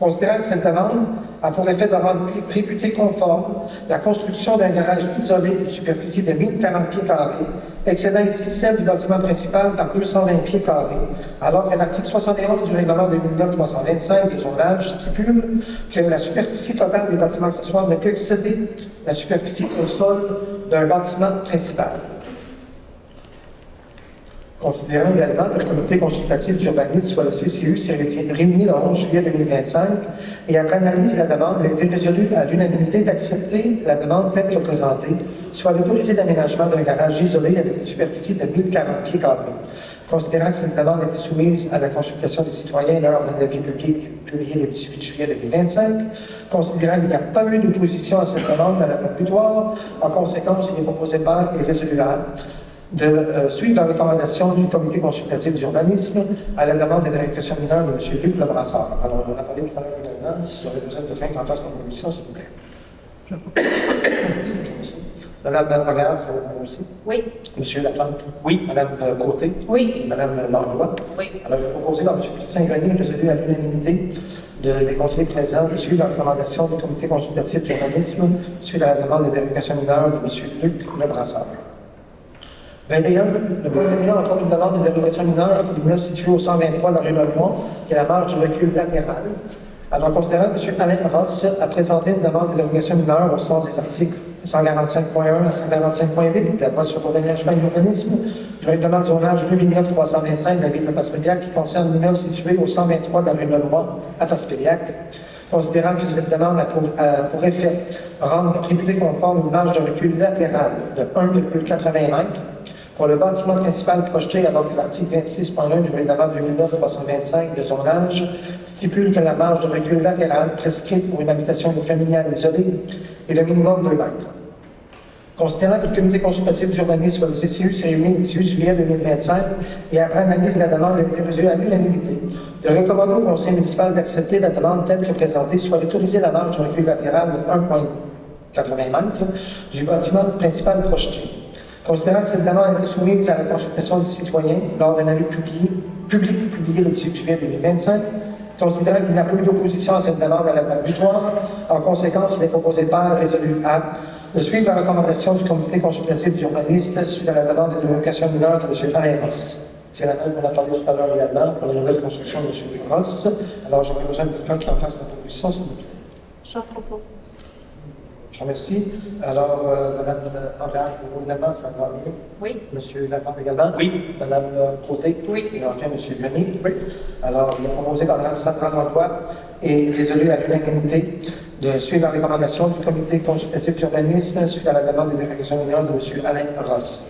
Considérant que cette demande a pour effet de rendre réputée conforme la construction d'un garage isolé d'une superficie de 1040 pieds carrés, excédant ici celle du bâtiment principal par 220 pieds carrés, alors que l'article 71 du règlement 2009-325 du zonage stipule que la superficie totale des bâtiments accessoires ne peut excéder la superficie au sol d'un bâtiment principal. Considérant également que le comité consultatif d'urbanisme, soit le CCU, s'est réuni le 11 juillet 2025 et après analyse de la demande, il a été résolu à l'unanimité d'accepter la demande telle que présentée, soit d'autoriser l'aménagement d'un garage isolé avec une superficie de 1040 pieds carrés. Considérant que cette demande a été soumise à la consultation des citoyens lors d'un avis public publié le 18 juillet 2025, considérant qu'il n'y a pas eu d'opposition à cette demande à la date butoir, en conséquence, il est proposé par et résolu de suivre la recommandation du comité consultatif d'urbanisme à la demande des directions mineures de M. Luc Lebrasseur. Alors, on a parlé tout à l'heure également, si j'aurais besoin de quelqu'un qui en fasse la proposition, s'il vous plaît. Madame Lagarde, ça va aussi? Oui. Monsieur Laplante? Oui. Madame Côté? Oui. Et Madame Langlois? Oui. Alors, il est proposé par M. Christian Grenier, résolu à l'unanimité des conseillers présents de suivre la recommandation du comité consultatif d'urbanisme suite à la demande de dérogation mineure de M. Luc Lebrasseur. 21, le point 21 a encore une demande de dérogation mineure qui est lui-même situé au 123 de la rue Lenoir, qui est la marge du recul latéral. Alors, considérant que M. Alain Ross a présenté une demande de dérogation mineure au sens des articles 145.1 à 145.8 de la loi sur l'aménagement et l'urbanisme, du règlement de zonage 2009-325 de la ville de Passepédiac qui concerne l'immeuble situé au 123 de la rue Lenoir à Passepédiac, considérant que cette demande a pour effet rendre réputé conforme une marge de recul latérale de 1,80 m pour le bâtiment principal projeté, alors que l'article 26.1 du règlement 2009-325 de zonage stipule que la marge de recul latérale prescrite pour une habitation familiale isolée est le minimum de 2 mètres. Considérant que le comité consultatif d'urbanisme, le CCU, s'est réuni le 18 juillet 2025 et après analyse de la demande, il a été résolu à l'unanimité de recommander au conseil municipal d'accepter la demande telle que présentée, soit d'autoriser la marge de recul latérale de 1,80 m du bâtiment principal projeté. Considérant que cette demande a été soumise à la consultation du citoyen lors d'un avis public publié le 18 juillet 2025, considérant qu'il n'y a pas eu d'opposition à cette demande à la date butoir, en conséquence, il est proposé par résolu A de suivre la recommandation du comité consultatif d'urbaniste suite à la demande de dérogation mineure de M. Alain Ross. C'est la même qu'on a parlé tout à l'heure également pour la nouvelle construction de M. Ross. Alors, j'aurais besoin de quelqu'un qui en fasse la proposition, s'il vous plaît. J'en propose. Je vous remercie. Alors, Mme Andréa, pour vous également, ça va bien? Oui. M. Laplante également? Oui. Mme Côté? Oui. Et enfin, M. Grenier? Oui. Alors, il est proposé par Mme Sandra Langlois et résolu à l'unanimité de suivre la recommandation du comité consultatif d'urbanisme suite à la demande de dérogation mineure de M. Alain Ross.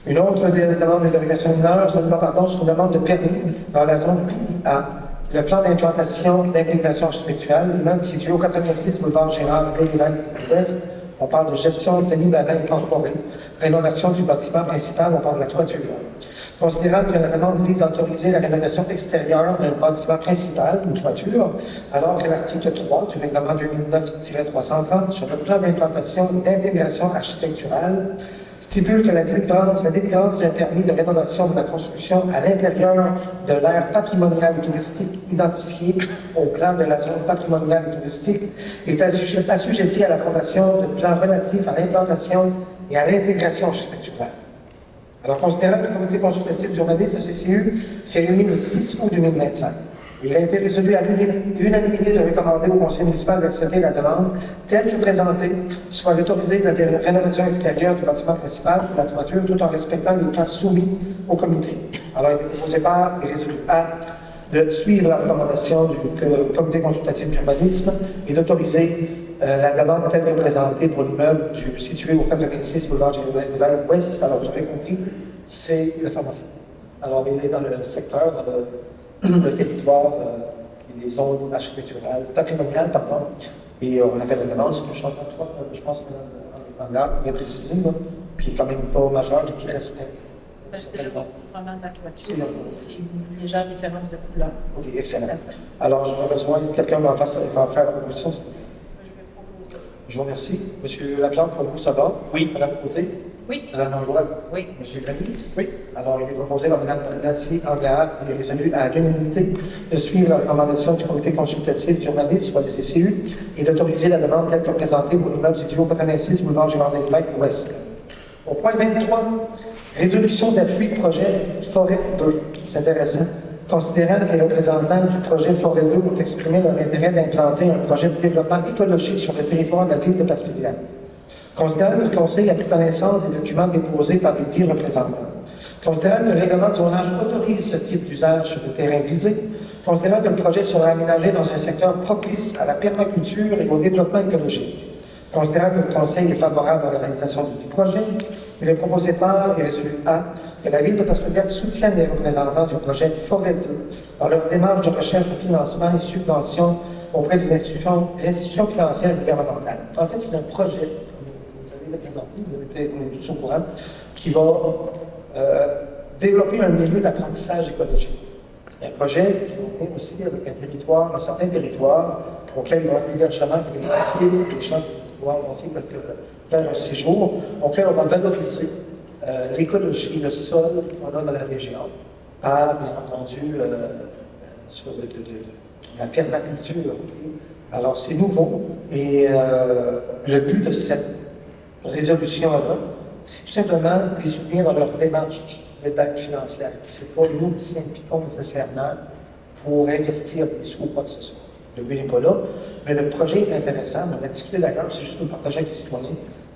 Une autre demande de dérogation mineure, c'est une demande de permis dans la zone PIA. Le plan d'implantation d'intégration architecturale, l'immeuble situé au 86 boulevard Gérard Lévesque, on parle de gestion de Babin incorporée, rénovation du bâtiment principal, on parle de la toiture. Considérant que la demande vise à autoriser la rénovation extérieure d'un bâtiment principal, une toiture, alors que l'article 3 du règlement 2009-330 sur le plan d'implantation et d'intégration architecturale stipule que la délivrance d'un permis de rénovation de la construction à l'intérieur de l'aire patrimoniale et touristique identifiée au plan de la zone patrimoniale et touristique est assujettie à l'approbation de plans relatifs à l'implantation et à l'intégration architecturale. Alors, considérant que le comité consultatif d'urbanisme, le CCU, s'est réuni le 6 août 2025, il a été résolu à l'unanimité de recommander au conseil municipal d'accepter la demande telle que présentée, soit d'autoriser la rénovation extérieure du bâtiment principal de la toiture tout en respectant les plans soumis au comité. Alors, il est proposé par et résolu A de suivre la recommandation du comité consultatif d'urbanisme et d'autoriser la demande telle que présentée pour l'immeuble situé au 426 boulevard Général Ouest. Alors, vous avez compris, c'est la pharmacie. Alors, il est dans le secteur, dans le territoire, qui est des zones architecturales, patrimoniales, pardon. Et on a fait la demande sur le changement de toit, je pense en garde, bien précisé, qui est quand même pas majeur et qui respecte. C'est le vraiment de la toiture. C'est une légère différence de couleur. OK, excellent. Alors, j'aurais besoin de quelqu'un va faire la proposition. Je vais proposer. Je vous remercie. Monsieur Laplante, pour vous, ça va? Oui. Madame Côté? Oui. Madame Langlois? Oui. Monsieur Gramy? Oui. Alors, il est proposé par Mme Nancy Anglard et résolu à l'unanimité de suivre la recommandation du comité consultatif d'urbanisme, soit le CCU, et d'autoriser la demande telle que présentée pour l'immeuble situé au 86 boulevard Gérard-Deslévesques Ouest. Au point 23, résolution d'appui projet Forêt 2. C'est intéressant. Considérant que les représentants du projet Forêt 2 ont exprimé leur intérêt d'implanter un projet de développement écologique sur le territoire de la ville de Passepédiac. Considérant que le Conseil a pris connaissance des documents déposés par les 10 représentants. Considérant que le règlement de zonage autorise ce type d'usage sur le terrain visé. Considérant que le projet sera aménagé dans un secteur propice à la permaculture et au développement écologique. Considérant que le Conseil est favorable à l'organisation du projet, il est proposé par et résolu A que la Ville de Passepédiac soutienne les représentants du projet Forêt 2 dans leur démarche de recherche de financement et subvention auprès des institutions financières et gouvernementales. En fait, c'est un projet, vous avez le présenté, on est tous au courant, qui va développer un milieu d'apprentissage écologique. C'est un projet qui est aussi avec un certain territoire auquel il va y avoir des champs qui vont passer, des champs qui vont avancer vers un séjour, auquel on va valoriser l'écologie, le sol qu'on a dans la région, par, bien entendu, sur de la permaculture. Alors, c'est nouveau, et le but de cette résolution-là, c'est tout simplement de les soutenir dans leur démarche d'aide financière. Ce n'est pas nous qui s'impliquons nécessairement pour investir des sous ou quoi que ce soit. Le but n'est pas là, mais le projet est intéressant. On a discuté d'accord, c'est juste pour le partager avec les citoyens.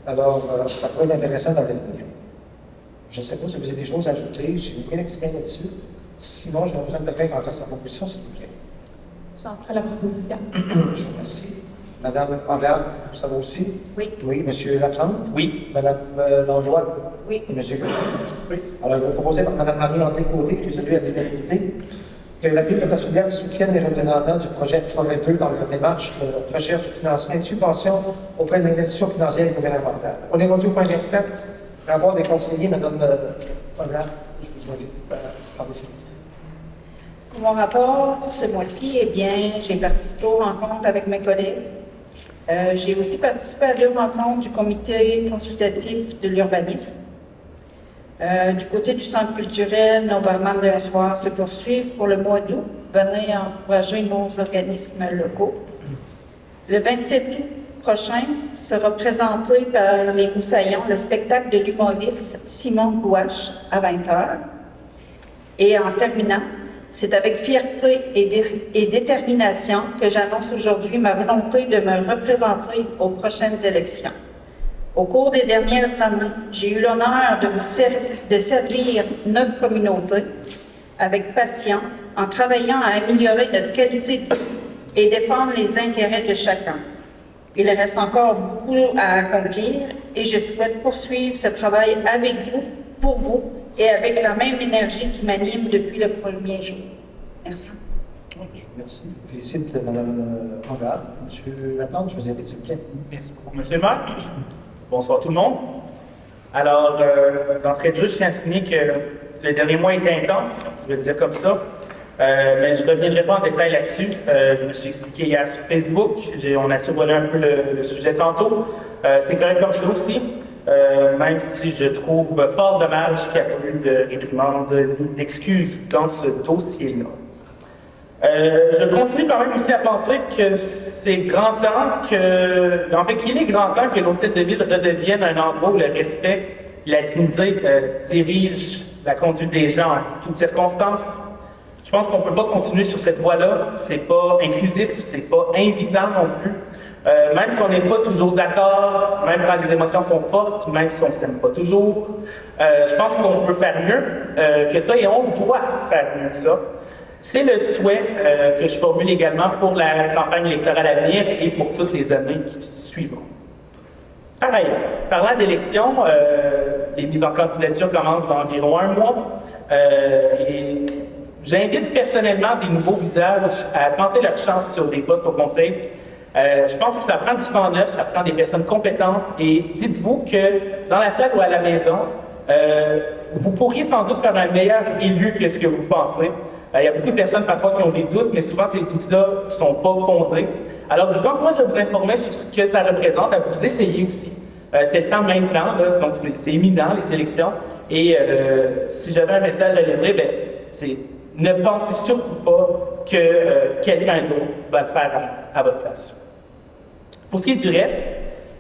Alors, ça peut être intéressant dans l'avenir. Je ne sais pas si vous avez des choses à ajouter, j'ai bien exprimé là-dessus. Sinon, j'ai besoin de quelqu'un qui va faire sa proposition, s'il vous plaît. J'entre la proposition. Je vous remercie. Madame Anglade, ça va aussi? Oui. Oui. Monsieur Laplante? Oui. Madame Langlois? Oui. Et Monsieur Gouin? Oui. Alors, il va proposer par Madame Marie-André Côté, résolu à l'unanimité, que la Ville de Passepédiac soutienne les représentants du projet Forêt 2 dans leur démarche de recherche de financement et de subvention auprès des institutions financières et gouvernementales. On est rendu au point 24, avoir des conseillers, Madame Anglade, je vous invite à parler ici. Pour mon rapport, ce mois-ci, eh bien, j'ai participé aux rencontres avec mes collègues. J'ai aussi participé à 2 rencontres du comité consultatif de l'urbanisme. Du côté du centre culturel, nos barman d'un soir se poursuivent pour le mois d'août. Venez encourager nos organismes locaux. Le 27 août prochain sera présenté par les Moussaillons le spectacle de l'humoriste Simon Gouache à 20h. Et en terminant, c'est avec fierté et détermination que j'annonce aujourd'hui ma volonté de me représenter aux prochaines élections. Au cours des dernières années, j'ai eu l'honneur de servir notre communauté avec passion en travaillant à améliorer notre qualité de vie et défendre les intérêts de chacun. Il reste encore beaucoup à accomplir et je souhaite poursuivre ce travail avec vous, pour vous, et avec la même énergie qui m'anime depuis le premier jour. Merci. Je vous remercie. Je félicite Mme Anglade. Monsieur Laplante, je vous invite, s'il vous plaît. Merci beaucoup, Monsieur le maire. Bonsoir tout le monde. Alors, d'entrée de jeu, je tiens à souligner que le dernier mois était intense, je vais le dire comme ça. Mais je ne reviendrai pas en détail là-dessus. Je me suis expliqué hier sur Facebook. On a survolé un peu le sujet tantôt. C'est correct comme ça aussi. Même si je trouve fort dommage qu'il n'y a pas eu de réprimande, d'excuses dans ce dossier-là. Je continue quand même aussi à penser que c'est grand temps qu'il est grand temps que l'hôtel de ville redevienne un endroit où le respect, la dignité dirige la conduite des gens en toutes circonstances. Je pense qu'on ne peut pas continuer sur cette voie-là. C'est pas inclusif, c'est pas invitant non plus. Même si on n'est pas toujours d'accord, même quand les émotions sont fortes, même si on ne s'aime pas toujours, je pense qu'on peut faire mieux que ça et on doit faire mieux que ça. C'est le souhait que je formule également pour la campagne électorale à venir et pour toutes les années qui suivront. Par ailleurs, parlant d'élections, les mises en candidature commencent dans environ un mois et j'invite personnellement des nouveaux visages à tenter leur chance sur des postes au conseil. Je pense que ça prend du sang neuf, ça prend des personnes compétentes et dites-vous que dans la salle ou à la maison, vous pourriez sans doute faire un meilleur élu que ce que vous pensez. Il y a beaucoup de personnes parfois qui ont des doutes, mais souvent ces doutes-là ne sont pas fondés. Alors je vous encourage à vous informer sur ce que ça représente, à vous essayer aussi. C'est le temps maintenant, là, donc c'est imminent les élections. Et si j'avais un message à livrer, ben, c'est ne pensez surtout pas que quelqu'un d'autre va le faire à votre place. Pour ce qui est du reste,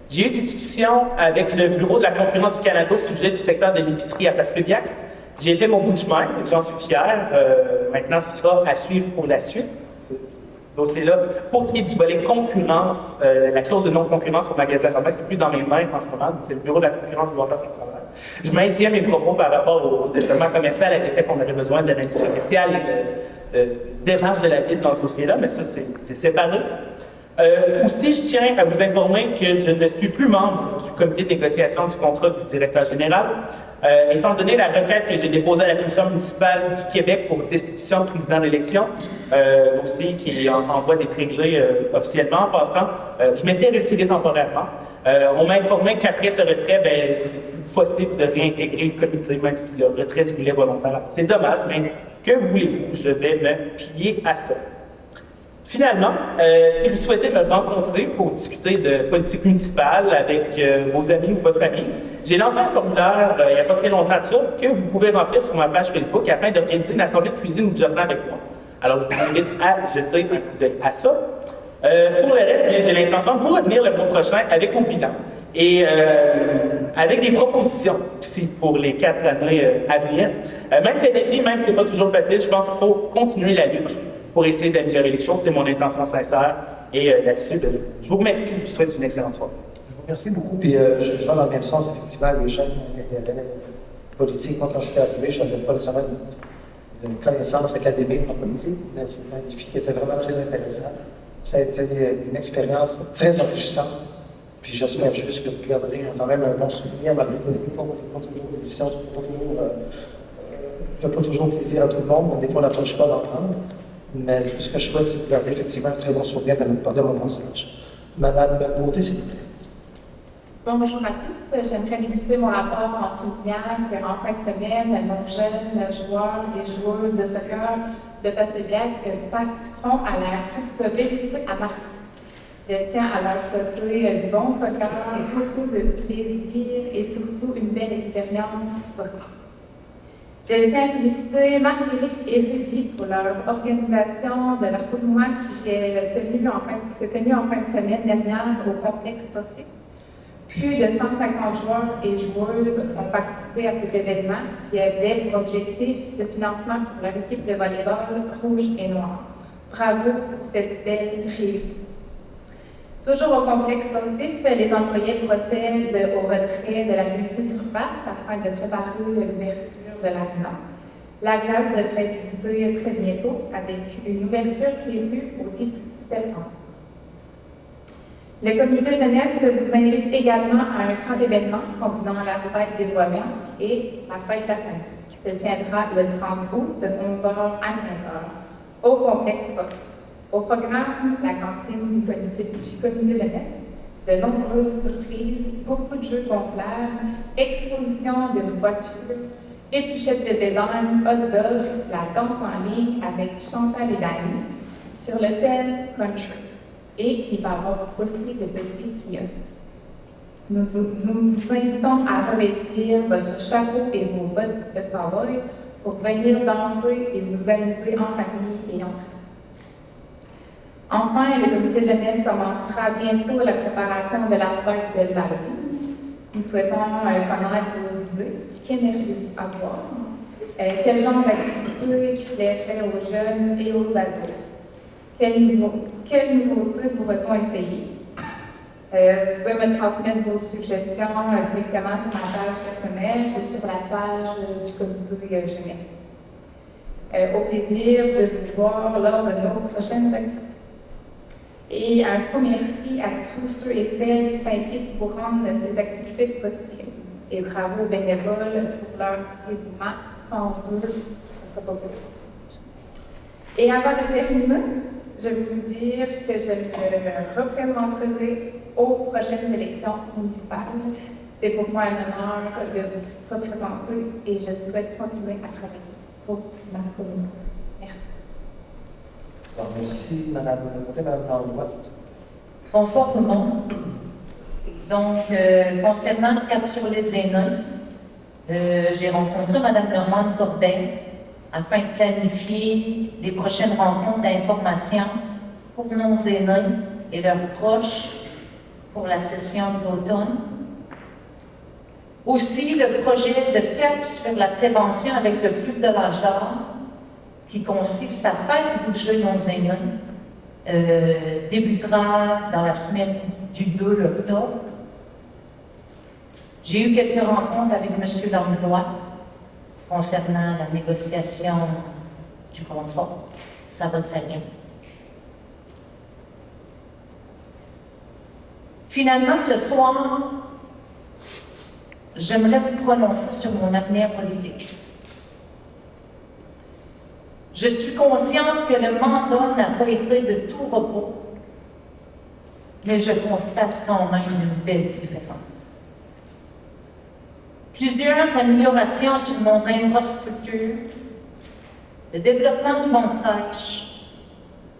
j'ai eu des discussions avec le Bureau de la concurrence du Canada au sujet du secteur de l'épicerie à Place-Pébiac. J'ai fait mon bout de chemin, j'en suis fier. Maintenant, ce sera à suivre pour la suite. Là. Pour ce qui est du volet concurrence, la clause de non-concurrence au magasin Robin, c'est plus dans mes mains en ce moment. C'est le Bureau de la concurrence qui doit faire son travail. Je maintiens mes propos par rapport au développement commercial, à l'effet qu'on aurait besoin de l'analyse commerciale et de démarche de la ville dans ce dossier-là, mais ça, c'est séparé. Aussi, je tiens à vous informer que je ne suis plus membre du comité de négociation du contrat du directeur général, étant donné la requête que j'ai déposée à la Commission municipale du Québec pour destitution de président d'élection, aussi qui envoie d'être réglé officiellement en passant. Je m'étais retiré temporairement. On m'a informé qu'après ce retrait, ben, c'est possible de réintégrer le comité, même si le retrait se voulait volontaire. C'est dommage, mais que voulez-vous? Je vais me plier à ça. Finalement, si vous souhaitez me rencontrer pour discuter de politique municipale avec vos amis ou votre famille, j'ai lancé un formulaire il n'y a pas très longtemps de ça que vous pouvez remplir sur ma page Facebook afin d'organiser une assemblée de cuisine ou de jardin avec moi. Alors, je vous invite à jeter un coup d'œil à ça. Pour le reste, j'ai l'intention de vous revenir le mois prochain avec mon bilan et avec des propositions aussi pour les 4 années à venir. Même si c'est des défis, même si ce n'est pas toujours facile, je pense qu'il faut continuer la lutte pour essayer d'améliorer les choses. C'est mon intention sincère. Et là-dessus, je vous remercie. Je vous souhaite une excellente soirée. Je vous remercie beaucoup. Puis je vais dans le même sens, effectivement, les gens qui ont intérêt politique. Moi, quand je suis arrivé, je n'avais pas nécessairement une connaissance académique en politique, mais c'est un défi qui était vraiment très intéressant. Ça a été une expérience très enrichissante. Puis j'espère juste que vous garderez quand même un bon souvenir, malgré que des fois, on n'est pas toujours l'édition, ne fait pas toujours plaisir à tout le monde, des fois, on n'a pas le choix d'en prendre. Mais tout ce que je souhaite, c'est que vous gardez effectivement un très bon souvenir de mon message. Madame Gauthier, s'il vous plaît. Bonjour à tous. J'aimerais débuter mon rapport en soulignant qu'en fin de semaine, nos jeunes joueurs et joueuses de soccer de Place-Pébiac participeront à la Coupe BDC à Marc. Je tiens à leur souhaiter du bon soccer, beaucoup de plaisir et surtout une belle expérience sportive. Je tiens à féliciter Marc-Éric et Rudy pour leur organisation de leur tournoi qui s'est tenu en fin de semaine dernière au complexe sportif. Plus de 150 joueurs et joueuses ont participé à cet événement qui avait pour objectif le financement pour leur équipe de volley-ball rouge et noir. Bravo pour cette belle réussite. Toujours au complexe sportif, les employés procèdent au retrait de la multisurface afin de préparer l'ouverture de l'avenant. La glace devrait être goûtée très bientôt avec une ouverture prévue au début septembre. Le comité jeunesse vous invite également à un grand événement combinant la fête des voyants et la fête de la famille qui se tiendra le 30 août de 11h à 15h au complexe sportif. Au programme, la cantine du comité jeunesse, de nombreuses surprises, beaucoup de jeux gonflables, exposition de voitures, épluchettes de bébane, hot dog, la danse en ligne avec Chantal et Dani sur le thème country. Et il va y avoir aussi de petits kiosques. Nous vous invitons à revêtir votre chapeau et vos bottes de cowboy pour venir danser et vous amuser en famille et entre. Enfin, le comité jeunesse commencera bientôt la préparation de la fête de l'Halloween. Nous souhaitons connaître vos idées. Qu'aimeriez-vous avoir? Quel genre d'activité qui plairait aux jeunes et aux ados? Quelle nouveauté pourrait-on essayer? Vous pouvez me transmettre vos suggestions directement sur ma page personnelle ou sur la page du comité jeunesse. Au plaisir de vous voir lors de nos prochaines activités. Et un gros merci à tous ceux et celles qui s'impliquent pour rendre ces activités possibles. Et bravo aux bénévoles pour leur dévouement. Sans eux, ce ne serait pas possible. Et avant de terminer, je vais vous dire que je me représenterai aux prochaines élections municipales. C'est pour moi un honneur de vous représenter et je souhaite continuer à travailler pour ma communauté. Merci. Alors, merci, Mme Landouette. Bonsoir tout le monde. Donc, concernant le cap sur les aînés, j'ai rencontré Mme Normande Corbeil afin de planifier les prochaines rencontres d'information pour nos aînés et leurs proches pour la session d'automne. Aussi, le projet de cap sur la prévention avec le Club de l'âge d'or, qui consiste à faire bouger nos aînés, débutera dans la semaine du 2 octobre. J'ai eu quelques rencontres avec M. Langlois concernant la négociation du contrat. Ça va très bien. Finalement, ce soir, j'aimerais vous prononcer sur mon avenir politique. Je suis consciente que le mandat n'a pas été de tout repos, mais je constate quand même une belle différence. Plusieurs améliorations sur nos infrastructures, le développement du Mont-Pêche,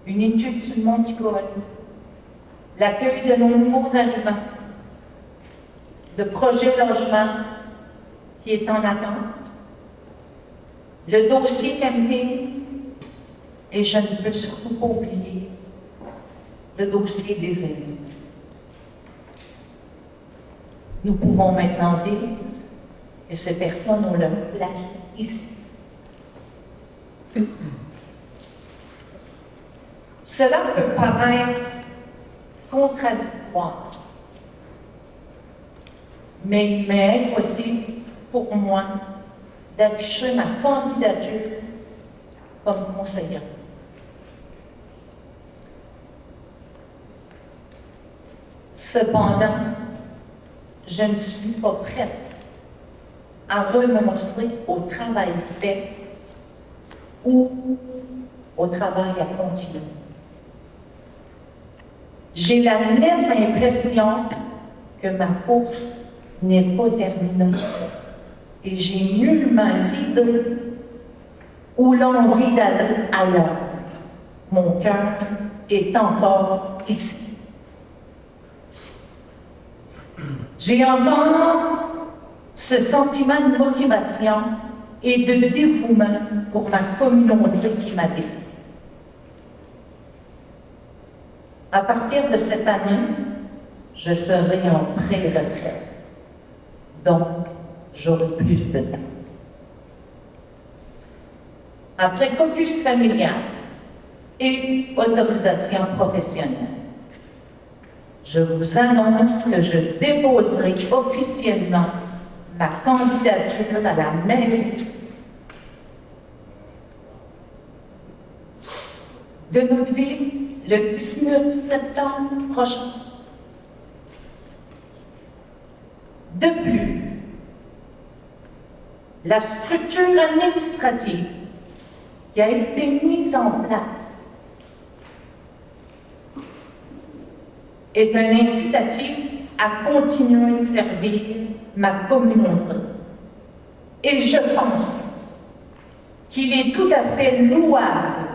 une étude sur le Monticole, l'accueil de nos nouveaux arrivants, le projet logement qui est en attente, le dossier camping, et je ne peux surtout pas oublier le dossier des aînés. Nous pouvons maintenant dire que ces personnes ont leur place ici. Cela peut paraître contradictoire, mais il m'est impossible pour moi d'afficher ma candidature comme conseillère. Cependant, je ne suis pas prête à renoncer au travail fait ou au travail à continuer. J'ai la même impression que ma course n'est pas terminée et j'ai nullement l'idée ou l'envie d'aller ailleurs. Mon cœur est encore ici. J'ai encore ce sentiment de motivation et de dévouement pour ma communauté qui m'habite. À partir de cette année, je serai en pré-retraite. Donc, j'aurai plus de temps. Après caucus familial et autorisation professionnelle, je vous annonce que je déposerai officiellement ma candidature à la mairie de notre ville le 19 septembre prochain. De plus, la structure administrative qui a été mise en place est un incitatif à continuer de servir ma communauté. Et je pense qu'il est tout à fait louable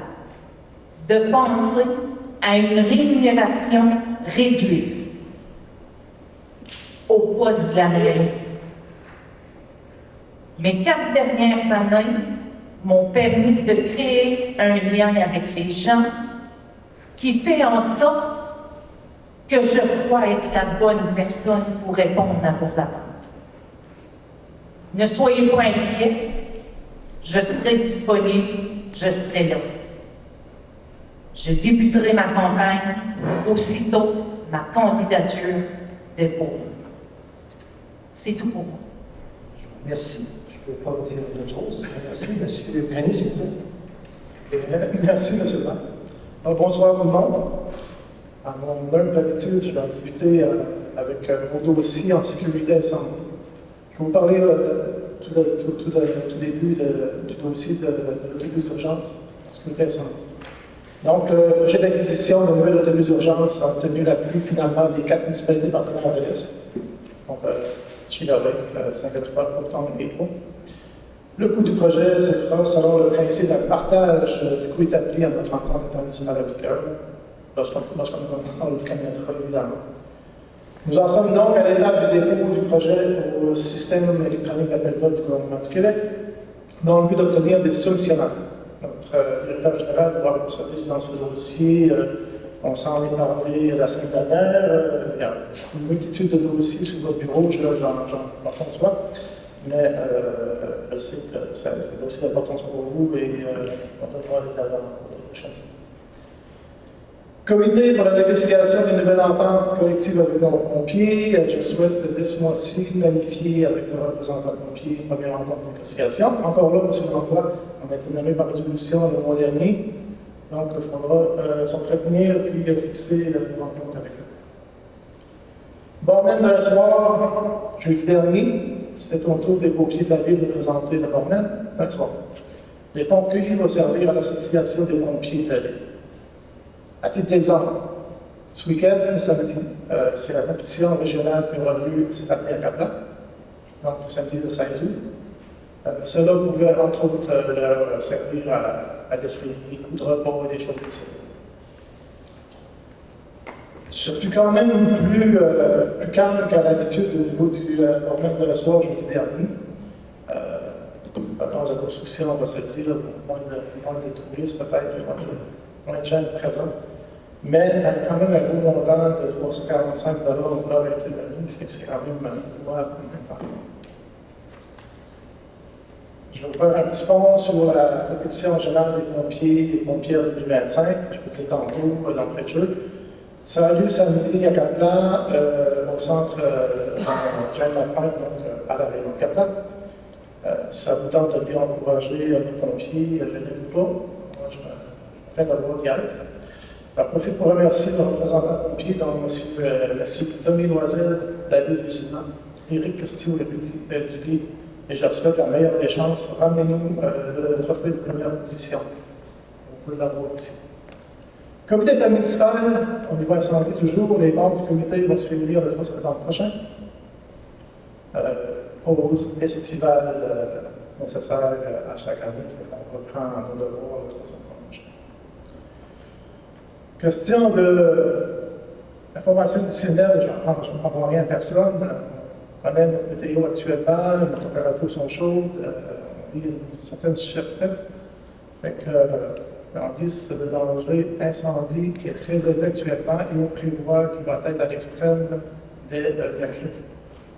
de penser à une rémunération réduite au poste de la mairie. Mes 4 dernières années m'ont permis de créer un lien avec les gens qui fait en sorte que je crois être la bonne personne pour répondre à vos attentes. Ne soyez pas inquiets, je serai disponible, je serai là. Je débuterai ma campagne aussitôt ma candidature déposée. C'est tout pour moi. Merci. Je ne peux pas vous dire d'autre chose. Merci. Monsieur Grenier, s'il vous plaît. Merci, M. le maire. Alors, bonsoir tout le monde. À mon humble habitude, je vais débuter avec mon dossier en sécurité incendie. Je vais vous parler tout début du dossier de l'autobus d'urgence en sécurité incendie. Donc, le projet d'acquisition de nouvelles autobus d'urgence a obtenu l'appui finalement des 4 municipalités partenaires de l'Est. Donc, Chiloric, Saint-Gaspard, Pourtant et Hérault. Le coût du projet se fera selon le principe d'un partage du coût établi à notre entente internationale avec eux, lorsqu'on le connaîtra évidemment. Nous en sommes donc à l'étape du dépôt du projet au système électronique d'appel d'offres du gouvernement du Québec, dans le but d'obtenir des soumissionnaires. Notre directeur général doit avoir service dans ce dossier. On s'en est parlé la semaine dernière. Il y a une multitude de dossiers sur votre bureau, j'en conçois. Mais je sais que c'est aussi d'importance pour vous et on devra aller de l'avant pour les prochaines semaines. Comité pour la négociation d'une nouvelle entente collective avec nos pompiers. Je souhaite dès ce mois-ci planifier avec le représentant de pompiers une première rencontre de négociation. Encore là, M. Langlois, on a été nommé par résolution le mois dernier. Donc, il faudra s'entretenir et puis fixer une rencontre avec eux. Bormen de soir, jeudi dernier, c'était au tour des pompiers de la ville de présenter le Bormen de soir. Les fonds cueillis vont servir à l'association des pompiers de la ville. À titre d'exemple, ce week-end, samedi, c'est la compétition régionale qui aura lieu cette année à Caplan, donc samedi le 16 août. Cela pouvait, entre autres, leur servir à détruire des coups de repos et des choses comme ça. Je suis quand même plus calme qu'à l'habitude au niveau du Bormen de la soir jeudi dernier. Vacances de construction, on va se dire, moins de touristes, peut-être, moins de gens présents. Mais quand même un gros montant de 345 $ pour leur été donné, fait que c'est quand même important. Je vais vous faire un petit pont sur la compétition générale des pompiers en 2025. Je vous dis tantôt d'entrée de jeu. Ça a lieu samedi à Caplan, au centre Jean-Lapin, donc à la région de Caplan. Ça vous tente de bien encourager les pompiers, je n'aime pas. Moi, je fais d'avoir d'y être. Je profite pour remercier nos représentants pompiers, donc M. Tommy Loisel, David Vigillant, Éric Castillo, Duguay, et je leur souhaite la meilleure des chances. Ramenez-nous le trophée de première position. On peut l'avoir ici. Comité municipal, on y va incendie toujours. Les membres du comité vont se réunir le 3 septembre prochain. Pause estivale nécessaire à chaque année. On reprend nos devoirs le 3 septembre prochain. Question d'information additionnelle, je ne prends rien à personne. On connaît notre météo actuellement, nos températures sont chaudes, il y a une certaine sécheresse. L'indice de danger incendie qui est très élevé actuellement et on prévoit qu'il va être à l'extrême de la critique,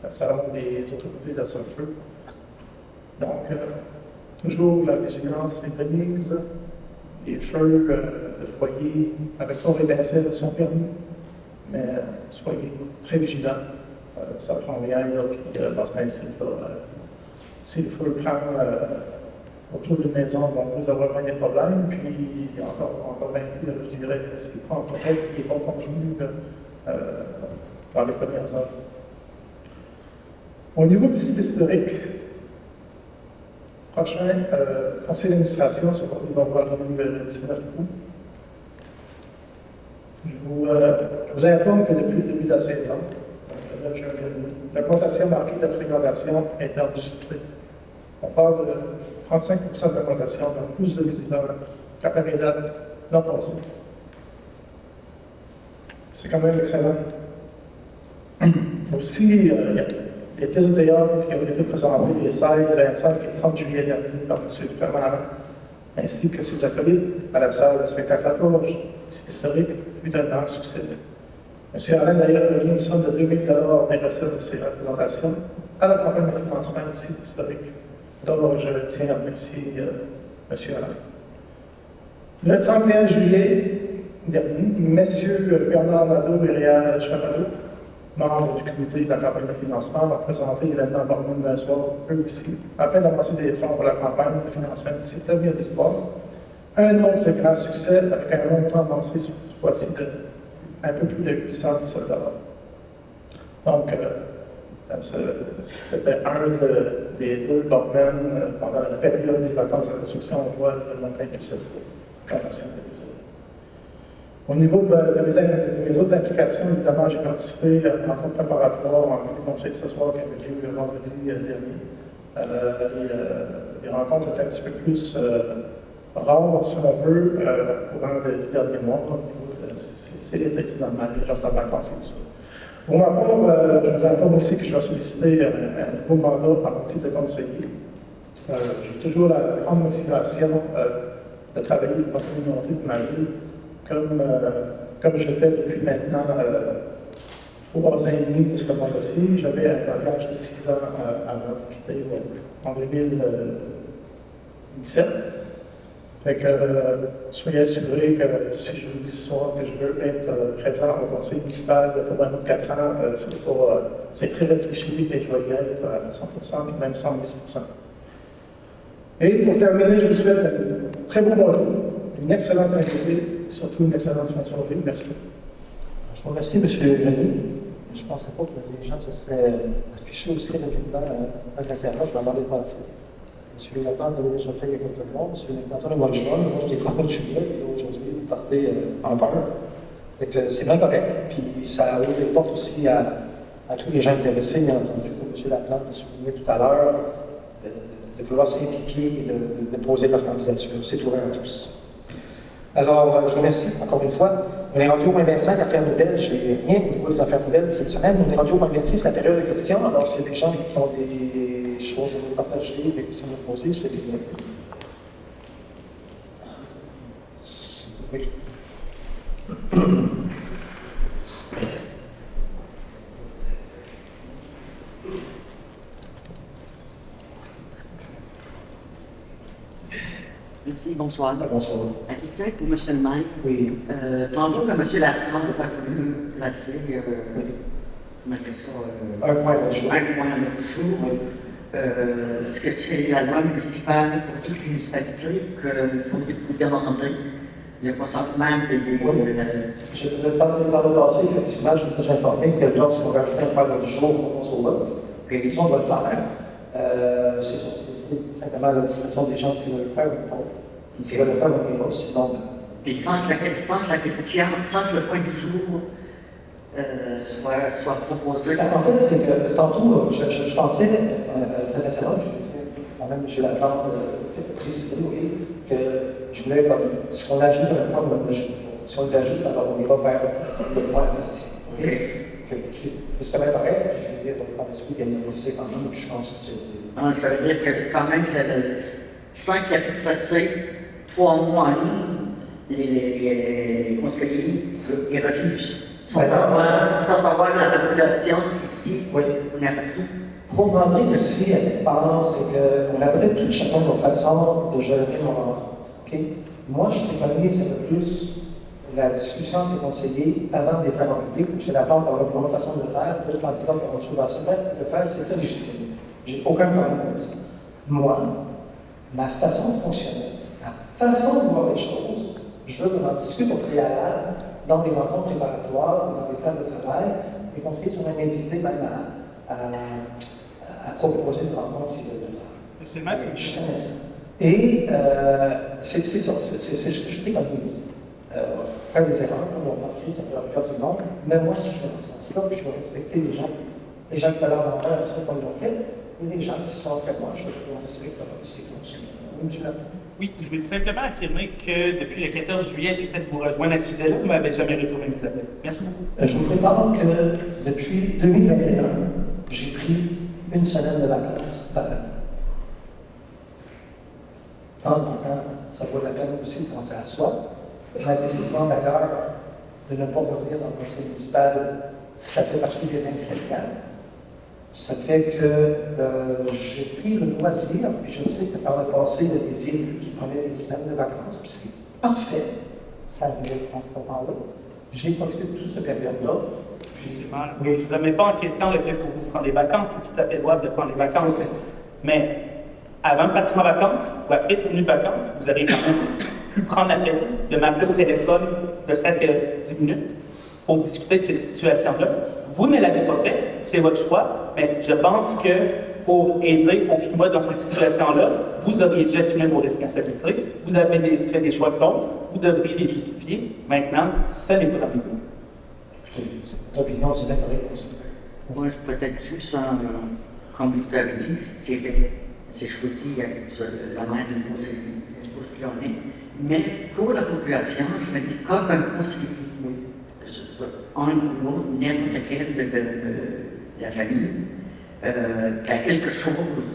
selon les autorités de la feu. Donc, toujours la vigilance est de mise. Les feux de foyer avec ton étincelle sont permis, mais soyez très vigilants. Ça prend rien dans ce principe-là. Si le feu prend autour d'une maison, vous avoir bien des problèmes, puis encore bien plus, je dirais, s'il prend peut-être des bons contenus dans les premières heures. Au niveau du site historique, prochain conseil d'administration, il va avoir le 19 août. Je vous informe que depuis le début de la saison, l'augmentation marquée de la fréquentation est enregistrée. On parle de 35 % d'augmentation, donc plus de visiteurs qu'à la date l'an passé. C'est quand même excellent. Aussi, il y a les pièces de théâtre qui ont été présentées les 16, 25 et 30 juillet dernier par M. Permanent, ainsi que ses acolytes à la salle de spectacle à Forge, site historique, fut un grand succès. M. Alain d'ailleurs a mis une somme de 2 000 $ des recettes de ses représentations à la campagne de financement du site historique. Donc, je tiens à remercier M. Alain. Le 31 juillet dernier, M. Bernard Nadeau et Réal Chamalot, membres du comité de la campagne de financement, ont présenté l'événement Bormen d'un soir, eux aussi, afin d'avancer des fonds pour la campagne de financement du site Avenir d'Histoire, un autre grand succès avec un montant avancé sur ce fois-ci de un peu plus de 817 $. Donc, c'était un des deux domaines pendant la période des vacances de construction. On voit le montant de cette convention. Au niveau de mes autres implications, évidemment, j'ai participé à une rencontre préparatoire en conseil ce soir qui avait lieu le vendredi dernier. Les rencontres étaient un petit peu plus rares, si on veut, au courant des derniers mois. C'est l'été, c'est normal, les gens sont en vacances et tout ça. Pour ma part, je vous informe aussi que je vais solliciter un nouveau mandat par mon titre de conseiller. J'ai toujours la grande motivation de travailler pour la communauté de ma ville, comme je l'ai fait depuis maintenant 3 ans et demi de ce mandat-ci. J'avais un bagage de 6 ans avant de quitter en 2017. Fait que soyez assurés que si je vous dis ce soir que je veux être présent au conseil municipal pour un autre 4 ans, c'est très réfléchi et je vais y être à 100%, même 110%. Et pour terminer, je vous souhaite un très beau mois d'août, une excellente invitée et surtout une excellente fin de soirée. Merci. Je vous remercie, M. Denis. Je ne pensais pas que les gens se seraient affichés aussi rapidement à la serrage. Je vais en parler de passer. M. Laplante avait déjà fait quelques mois, M. Laplante au mois de juin, moi j'étais pas de juillet, et aujourd'hui vous partez en peur. C'est bien correct, puis ça ouvre les portes aussi à tous les gens intéressés, bien entendu, comme M. Laplante l'a souligné tout à l'heure, de vouloir s'impliquer, de poser leur candidature. C'est ouvert à tous. Alors, je vous remercie encore une fois. On est rendu au moins 25 affaires nouvelles. Je n'ai rien au niveau des affaires nouvelles cette semaine. On est rendu au moins 26, c'est la période de questions. Alors, s'il y a des gens qui ont des choses à vous partager, des questions à vous poser, je fais des bienvenus. Oui. Merci, bonsoir. Bonsoir. La question est pour M. le maire. Oui. Tantôt, que M. Laplante n'est pas venu placer, on appelle ça, Un point à jour. un point à notre jour. Oui. Est-ce que c'est la loi municipale pour toutes les municipalités qu'il faudrait vous demander le consentement des... Je ne vais pas dans le passé, effectivement, je vous ai informé que lorsqu'on rajoutait un point à jour pour au vote, révision doit le faire. C'est ça. Simplement la discrétion des gens s'ils veulent le faire ou pas. S'ils veulent le faire, on ira, sinon. Puis sans que le point du jour soit proposé. En fait, c'est que tantôt, je pensais, très sincèrement, je disais, quand même, M. Laplante précisé, oui, que je voulais, comme, ce qu'on ajoute à un point, on l'ajoute. Si on l'ajoute, alors on ira vers le point en question. C'est justement correct, je veux dire, par la suite, il y a une essai quand même, je pense que c'est. Ça veut dire que quand même, sans qu'il ait pu passer 3 mois en ligne, les conseillers, ils refusent. Sans savoir la population ici, oui. On a partout. Pour demander aussi, elle pense, c'est qu'on a peut-être tout chacun nos façons de gérer mon enfant. Okay? Moi, je préconise un peu plus la discussion avec les conseillers avant de les faire en public. M. Laplante a une bonne façon de le faire, d'autres candidats ont trouvé ça de le faire, c'est très légitime. J'ai aucun problème avec ça. Moi, ma façon de fonctionner, ma façon de voir les choses, je veux qu'on en discute au préalable, dans des rencontres préparatoires, dans des tables de travail. Les conseillers sont même invités même à proposer une rencontre s'ils veulent le faire. C'est le masque. Je fais ça. Et c'est ça, c'est ce que je préconise. Faire des erreurs, comme on va faire, ça peut arriver tout le monde, mais moi, si je fais dans ce sens-là, je vais respecter les gens qui à l'heure la façon dont ils l'ont fait, et les gens qui sont après moi, je vais respecter leur décision. Oui, M. Laplante. Oui, je voulais simplement affirmer que depuis le 14 juillet, j'essaie de vous rejoindre à ce sujet-là, vous ne m'avez jamais retrouvé mes appels. Merci beaucoup. Je vous ferai part que depuis 2021, j'ai pris une semaine de vacances par an. De temps en temps, ça vaut la peine aussi de penser à soi. Ma décision d'ailleurs de ne pas revenir dans le conseil municipal, ça fait partie des ingrédients. Ça fait que j'ai pris le loisir, puis je sais que par le passé, il y a des élus qui prenaient des semaines de vacances, puis c'est parfait. Ça arrivait en ce temps-là. J'ai profité de toute cette période-là. Je ne remets pas en question le fait que vous prendre des vacances, c'est tout à fait louable de prendre des vacances. Mais avant de partir en vacances, ou après être venu de vacances, vous avez quand même pu prendre l'appel, de m'appeler au téléphone, ne serait-ce que 10 minutes, pour discuter de cette situation-là. Vous ne l'avez pas fait, c'est votre choix, mais je pense que pour aider au climat dans cette situation-là, vous auriez dû assumer vos responsabilités, vous avez fait des choix qui sont, vous devriez les justifier. Maintenant, ça n'est pas dans les goûts. Votre opinion, c'est d'accord aussi. Moi, peut-être juste, comme vous avez dit, c'est choisi avec la main du conseiller, ce qu'il en est. Mais pour la population, je me dis, comme un conseiller, un ou l'autre, n'importe quel de la famille, qui a quelque chose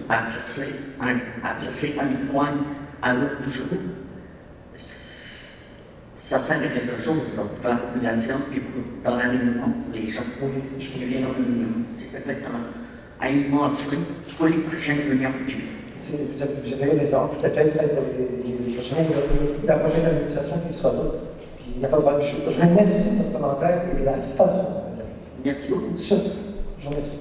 à placer un point à l'autre du jour, ça sert à quelque chose pour la population et dans la réunion, pour les gens qui viennent en réunion. C'est peut-être à immenser pour les prochaines réunions futures. Vous avez raison, tout à fait. La prochaine administration qui sera là, puis il n'y a pas de problème. Je vous remercie de votre commentaire et de la façon. Merci beaucoup. Je vous remercie.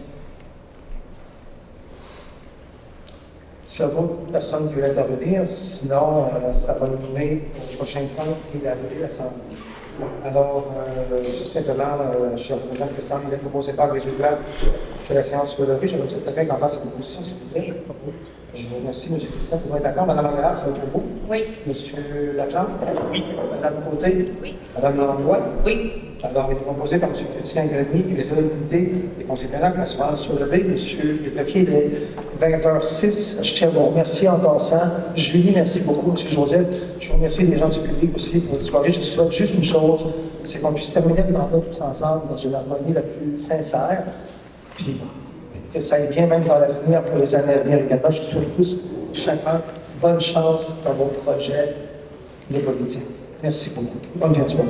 S'il y a d'autres personnes qui veulent intervenir, sinon, ça va nous mener au prochain point qui est la levée de l'Assemblée. Alors, simplement, je suis représentant que quand il est proposé par le résultat que la séance soit levée, je vais peut-être quelqu'un qui en fasse la proposition, s'il vous plaît. Je vous remercie, M. le Président, pour être d'accord. Mme Lagarde, ça va pour vous? Oui. M. Laclampe? Oui. Mme Côté? Oui. Mme Langlois? Oui. Alors, il est proposé par M. Christian Grenier et les unanimités des conseils pénals que la séance soit levée. M. le greffier, il est 20h06. Je tiens à vous remercier en passant. Julie, merci beaucoup. M. Joseph, je vous remercie les gens du public aussi pour cette soirée. Je souhaite juste une chose, c'est qu'on puisse terminer le mandat tous ensemble dans une harmonie la plus sincère. Puis, que ça aille bien même dans l'avenir pour les années à venir également. Je vous souhaite tous, chacun, bonne chance dans vos projets, les politiques. Merci beaucoup. Bonne fin de soirée.